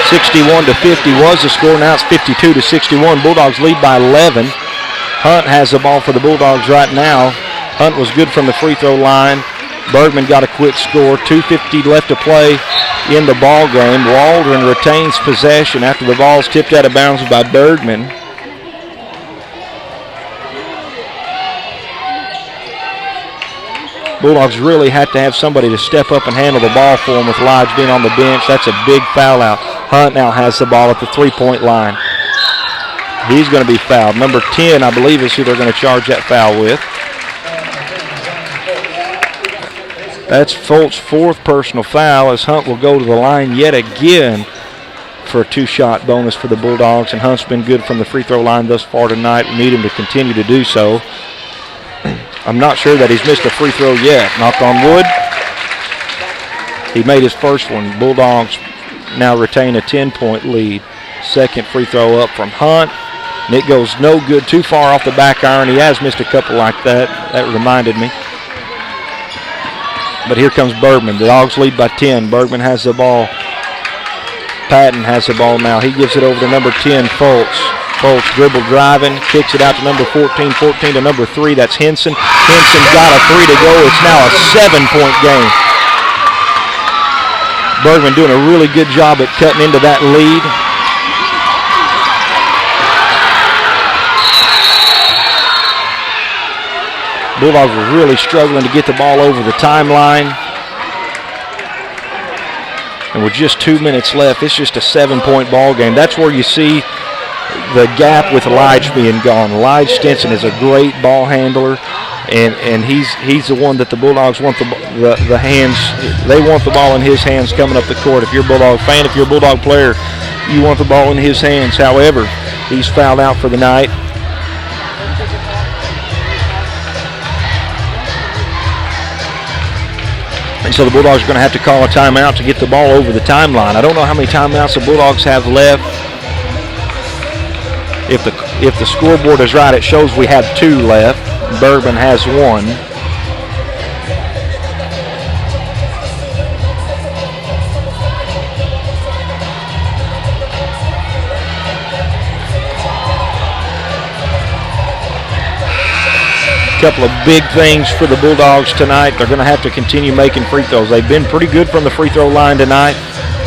61-50 was the score. Now it's 52-61. Bulldogs lead by 11. Hunt has the ball for the Bulldogs right now. Hunt was good from the free throw line. Bergman got a quick score. 2:50 left to play in the ball game. Waldron retains possession after the ball's tipped out of bounds by Bergman. Bulldogs really have to have somebody to step up and handle the ball for them with Lodge being on the bench. That's a big foul out. Hunt now has the ball at the 3-point line. He's going to be fouled. Number 10, I believe, is who they're going to charge that foul with. That's Folt's 4th personal foul as Hunt will go to the line yet again for a 2-shot bonus for the Bulldogs. And Hunt's been good from the free throw line thus far tonight. We need him to continue to do so. I'm not sure that he's missed a free throw yet. Knock on wood. He made his first one. Bulldogs now retain a 10-point lead. Second free throw up from Hunt. And it goes no good, too far off the back iron. He has missed a couple like that. That reminded me. But here comes Bergman. The Dogs lead by 10. Bergman has the ball. Patton has the ball now. He gives it over to number 10, Foltz. Foltz dribble driving, kicks it out to number 14, 14 to number 3. That's Henson. Henson got a 3 to go. It's now a 7-point game. Bergman doing a really good job at cutting into that lead. Bulldogs were really struggling to get the ball over the timeline. And with just 2 minutes left, it's just a 7-point ball game. That's where you see the gap with Lige being gone. Lige Stinson is a great ball handler, and he's the one that the Bulldogs want the hands. They want the ball in his hands coming up the court. If you're a Bulldog fan, if you're a Bulldog player, you want the ball in his hands. However, he's fouled out for the night. And so the Bulldogs are going to have to call a timeout to get the ball over the timeline. I don't know how many timeouts the Bulldogs have left. If the scoreboard is right, it shows we have 2 left. Bergman has 1. Couple of big things for the Bulldogs tonight. They're going to have to continue making free throws. They've been pretty good from the free throw line tonight.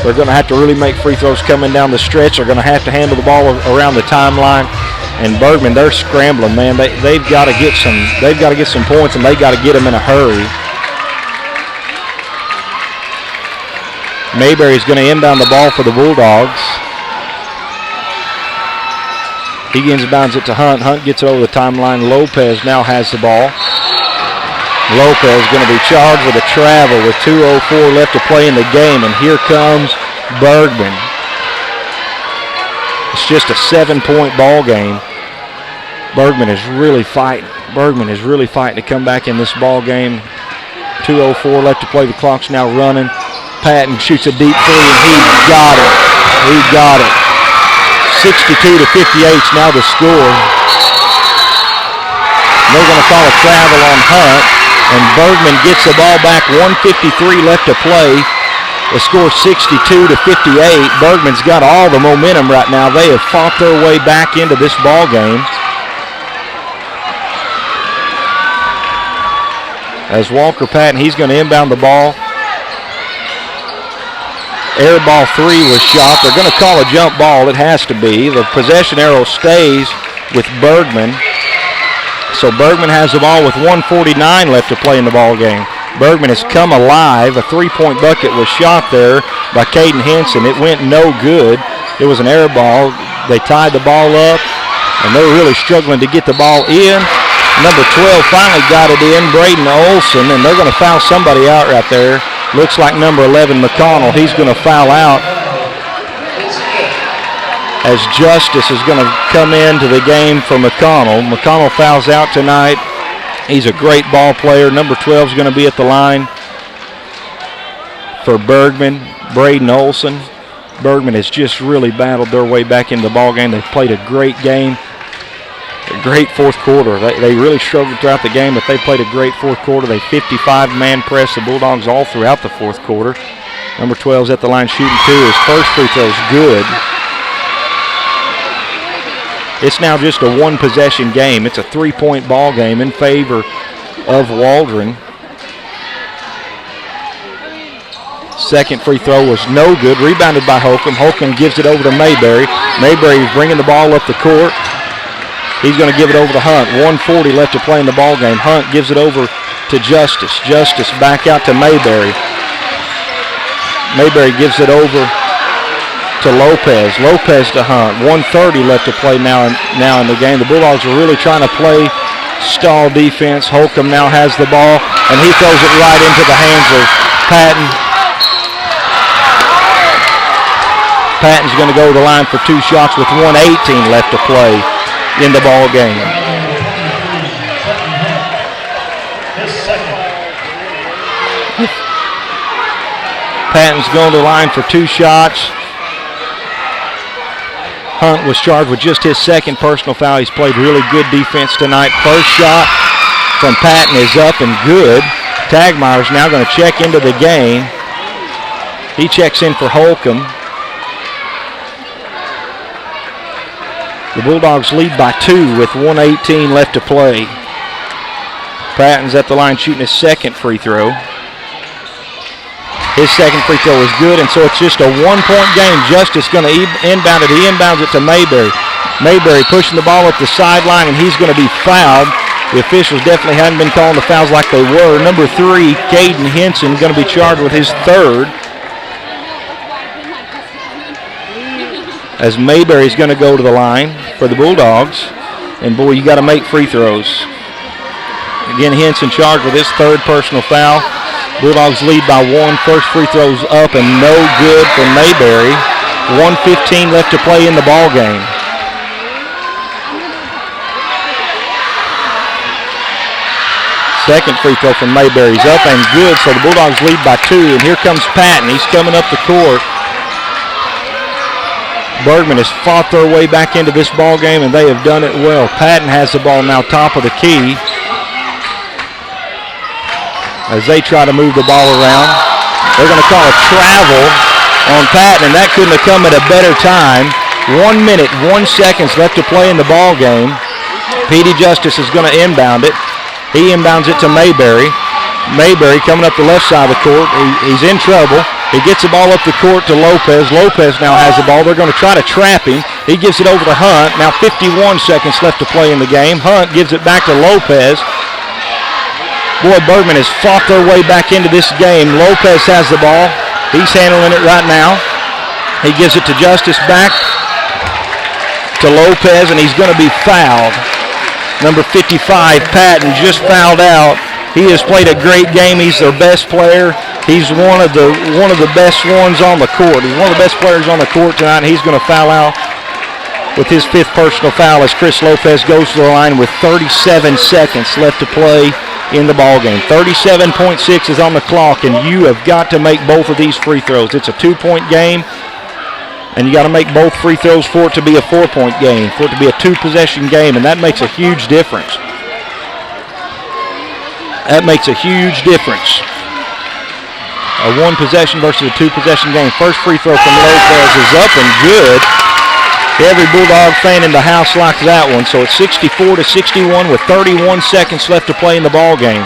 They're going to have to really make free throws coming down the stretch. They're going to have to handle the ball around the timeline. And Bergman, they're scrambling, man. They've got to get some points, and they got to get them in a hurry. Mayberry's going to inbound the ball for the Bulldogs. He inbounds it to Hunt. Hunt gets it over the timeline. Lopez now has the ball. Lopez going to be charged with a travel with 2:04 left to play in the game. And here comes Bergman. It's just a 7-point ball game. Bergman is really fighting. To come back in this ball game. 2:04 left to play. The clock's now running. Patton shoots a deep 3, and he got it. 62-58 is now the score. They're going to call a travel on Hunt, and Bergman gets the ball back. 1:53 left to play. The score 62-58. Bergman's got all the momentum right now. They have fought their way back into this ball game. As Walker Patton, he's going to inbound the ball. Air ball 3 was shot. They're going to call a jump ball. It has to be. The possession arrow stays with Bergman. So Bergman has the ball with 1:49 left to play in the ball game. Bergman has come alive. A 3-point bucket was shot there by Caden Henson. It went no good. It was an air ball. They tied the ball up, and they're really struggling to get the ball in. Number 12 finally got it in, Braden Olson, and they're going to foul somebody out right there. Looks like number 11, McConnell. He's going to foul out as Justice is going to come into the game for McConnell. McConnell fouls out tonight. He's a great ball player. Number 12 is going to be at the line for Bergman, Braden Olson. Bergman has just really battled their way back into the ball game. They've played a great game. A great fourth quarter. They really struggled throughout the game, but they played a great fourth quarter. They 55-man pressed the Bulldogs all throughout the fourth quarter. Number 12's at the line shooting 2. His first free throw is good. It's now just a 1-possession game. It's a 3-point ball game in favor of Waldron. Second free throw was no good. Rebounded by Holcomb. Holcomb gives it over to Mayberry. Mayberry's bringing the ball up the court. He's going to give it over to Hunt. 1:40 left to play in the ball game. Hunt gives it over to Justice. Justice back out to Mayberry. Mayberry gives it over to Lopez. Lopez to Hunt. 1:30 left to play now in the game. The Bulldogs are really trying to play stall defense. Holcomb now has the ball, and he throws it right into the hands of Patton. Patton's going to go to the line for 2 shots with 1:18 left to play in the ball game. Patton's going to the line for 2 shots. Hunt was charged with just his second personal foul. He's played really good defense tonight. First shot from Patton is up and good. Tagmeyer's now going to check into the game. He checks in for Holcomb. The Bulldogs lead by 2 with 1:18 left to play. Patton's at the line shooting his second free throw. His second free throw is good, and so it's just a 1-point game. Justice going to inbound it. He inbounds it to Mayberry. Mayberry pushing the ball up the sideline, and he's going to be fouled. The officials definitely hadn't been calling the fouls like they were. Number 3, Caden Henson, going to be charged with his 3rd. As Mayberry's going to go to the line for the Bulldogs. And, boy, you got to make free throws. Again, Henson charged with his 3rd personal foul. Bulldogs lead by 1. First free throw's up and no good for Mayberry. 1:15 left to play in the ball game. Second free throw from Mayberry's up and good, so the Bulldogs lead by 2. And here comes Patton. He's coming up the court. Bergman has fought their way back into this ball game, and they have done it well. Patton has the ball now top of the key as they try to move the ball around. They're going to call a travel on Patton, and that couldn't have come at a better time. 1 minute, 1 second left to play in the ball game. Petey Justice is going to inbound it. He inbounds it to Mayberry. Mayberry coming up the left side of the court. He's in trouble. He gets the ball up the court to Lopez. Lopez now has the ball. They're going to try to trap him. He gives it over to Hunt. Now 51 seconds left to play in the game. Hunt gives it back to Lopez. Boy, Bergman has fought their way back into this game. Lopez has the ball. He's handling it right now. He gives it to Justice back to Lopez, and he's going to be fouled. Number 55, Patton, just fouled out. He has played a great game. He's their best player. He's one of the best ones on the court. He's one of the best players on the court tonight, and he's going to foul out with his 5th personal foul as Chris Lopez goes to the line with 37 seconds left to play in the ball game. 37.6 is on the clock, and you have got to make both of these free throws. It's a 2-point game, and you got to make both free throws for it to be a 4-point game, for it to be a 2-possession game, and that makes a huge difference. That makes a huge difference. A 1-possession versus a 2-possession game. First free throw from Lopez is up and good. Every Bulldog fan in the house likes that one. So it's 64-61 with 31 seconds left to play in the ball game.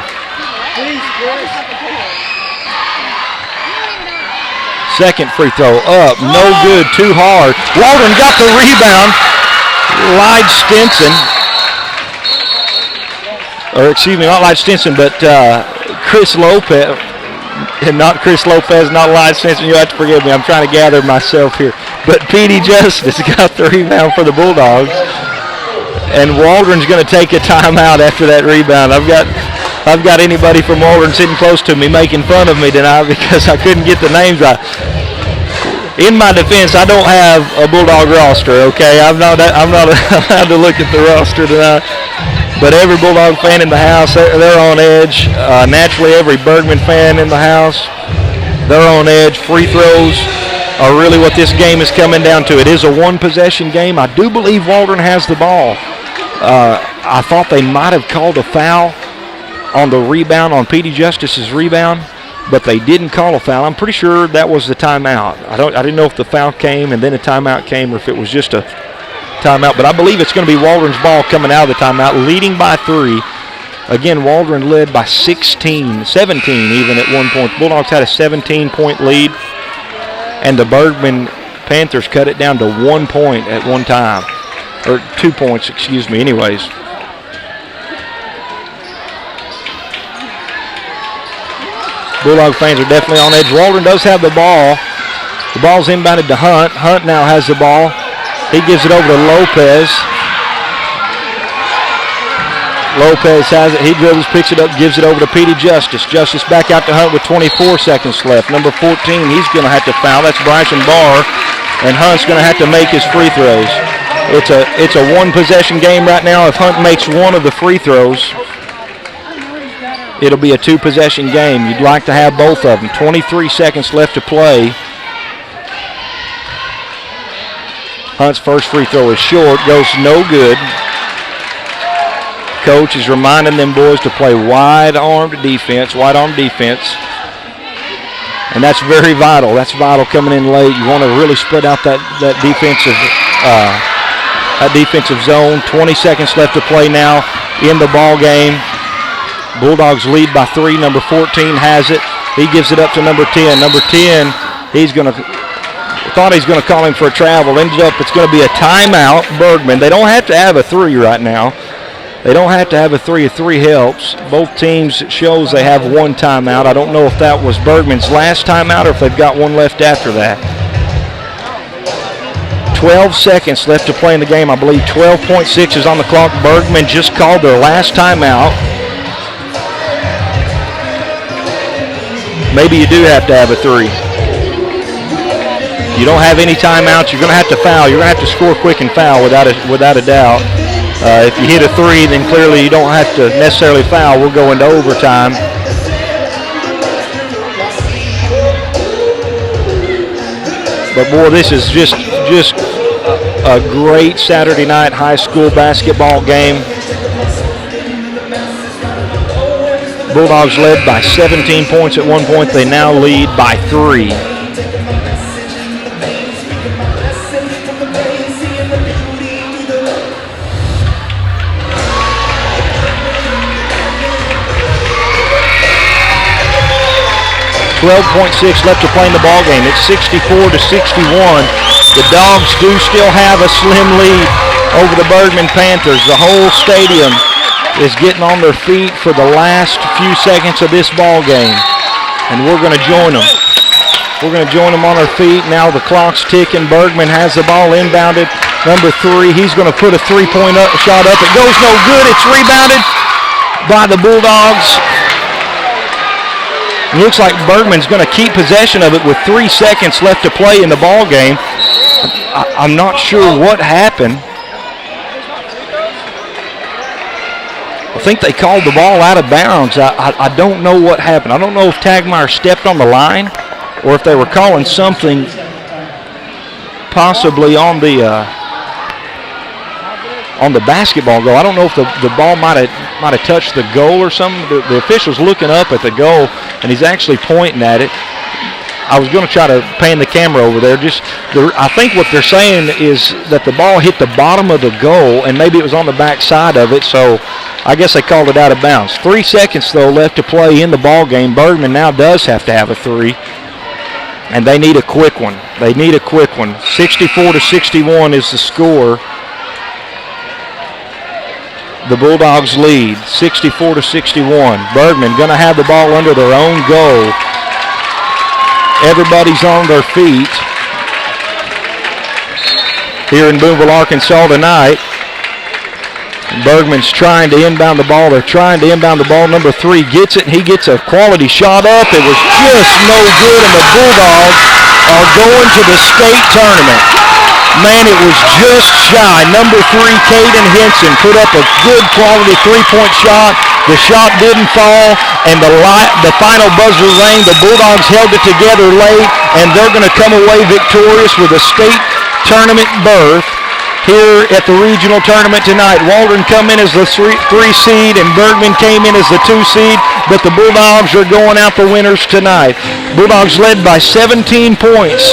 Second free throw up, no good, too hard. Waldron got the rebound. Lyde Stinson, or excuse me, not Lyde Stinson, but Chris Lopez. Not Chris Lopez, not Lyde Stinson. You'll have to forgive me. I'm trying to gather myself here. But Petey Justice got the rebound for the Bulldogs. And Waldron's going to take a timeout after that rebound. I've got anybody from Waldron sitting close to me making fun of me tonight because I couldn't get the names right. In my defense, I don't have a Bulldog roster, okay? I'm not allowed to look at the roster tonight. But every Bulldog fan in the house, they're on edge. Naturally, every Bergman fan in the house, they're on edge. Free throws are really what this game is coming down to. It is a 1-possession game. I do believe Waldron has the ball. I thought they might have called a foul on the rebound, on Petey Justice's rebound, but they didn't call a foul. I'm pretty sure that was the timeout. I didn't know if the foul came and then a timeout came or if it was just a timeout, but I believe it's going to be Waldron's ball coming out of the timeout, leading by 3. Again, Waldron led by 17 even at one point. The Bulldogs had a 17-point lead, and the Bergman Panthers cut it down to 1 point at one time, or 2 points, excuse me, anyways. Bulldog fans are definitely on edge. Waldron does have the ball. The ball's inbounded to Hunt. Hunt now has the ball. He gives it over to Lopez. Lopez has it. He dribbles, picks it up, gives it over to Petey Justice. Justice back out to Hunt with 24 seconds left. Number 14, he's going to have to foul. That's Bryson Barr. And Hunt's going to have to make his free throws. It's a one-possession game right now. If Hunt makes one of the free throws, it'll be a two-possession game. You'd like to have both of them. 23 seconds left to play. Hunt's first free throw is short, goes no good. Coach is reminding them boys to play wide-armed defense. And that's very vital. That's vital coming in late. You want to really spread out that defensive zone. 20 seconds left to play now in the ball game. Bulldogs lead by 3. Number 14 has it. He gives it up to number 10. Number 10, thought he's going to call him for a travel. Ended up it's going to be a timeout. Bergman. They don't have to have a 3 right now. They don't have to have a 3. A 3 helps. Both teams shows they have one timeout. I don't know if that was Bergman's last timeout or if they've got one left after that. 12 seconds left to play in the game. I believe 12.6 is on the clock. Bergman just called their last timeout. Maybe you do have to have a 3. You don't have any timeouts. You're going to have to foul. You're going to have to score quick and foul without a doubt. If you hit a 3, then clearly you don't have to necessarily foul. We'll go into overtime. But boy, this is just a great Saturday night high school basketball game. Bulldogs led by 17 points at one point. They now lead by 3. 12.6 left to play in the ball game. It's 64-61. The Dogs do still have a slim lead over the Bergman Panthers. The whole stadium is getting on their feet for the last few seconds of this ball game, and we're going to join them. We're going to join them on our feet. Now the clock's ticking. Bergman has the ball inbounded. Number 3, he's going to put a three-point shot up. It goes no good. It's rebounded by the Bulldogs. It looks like Bergman's going to keep possession of it with 3 seconds left to play in the ball game. I'm not sure what happened. I think they called the ball out of bounds. I don't know what happened. I don't know if Tagmeyer stepped on the line or if they were calling something possibly on the basketball goal. I don't know if the ball might have touched the goal or something. The official's looking up at the goal, and he's actually pointing at it. I was going to try to pan the camera over there. I think what they're saying is that the ball hit the bottom of the goal, and maybe it was on the back side of it, so I guess they called it out of bounds. 3 seconds, though, left to play in the ball game. Bergman now does have to have a 3, and they need a quick one. 64-61 is the score. The Bulldogs lead, 64-61. Bergman going to have the ball under their own goal. Everybody's on their feet here in Boonville, Arkansas tonight. Bergman's trying to inbound the ball. They're trying to inbound the ball. Number 3 gets it, and he gets a quality shot up. It was just no good, and the Bulldogs are going to the state tournament. Man, it was just shy. Number 3, Caden Henson, put up a good quality three-point shot. The shot didn't fall, and the final buzzer rang. The Bulldogs held it together late, and they're going to come away victorious with a state tournament berth here at the regional tournament tonight. Waldron come in as the 3 seed, and Bergman came in as the 2 seed, but the Bulldogs are going out the winners tonight. Bulldogs led by 17 points.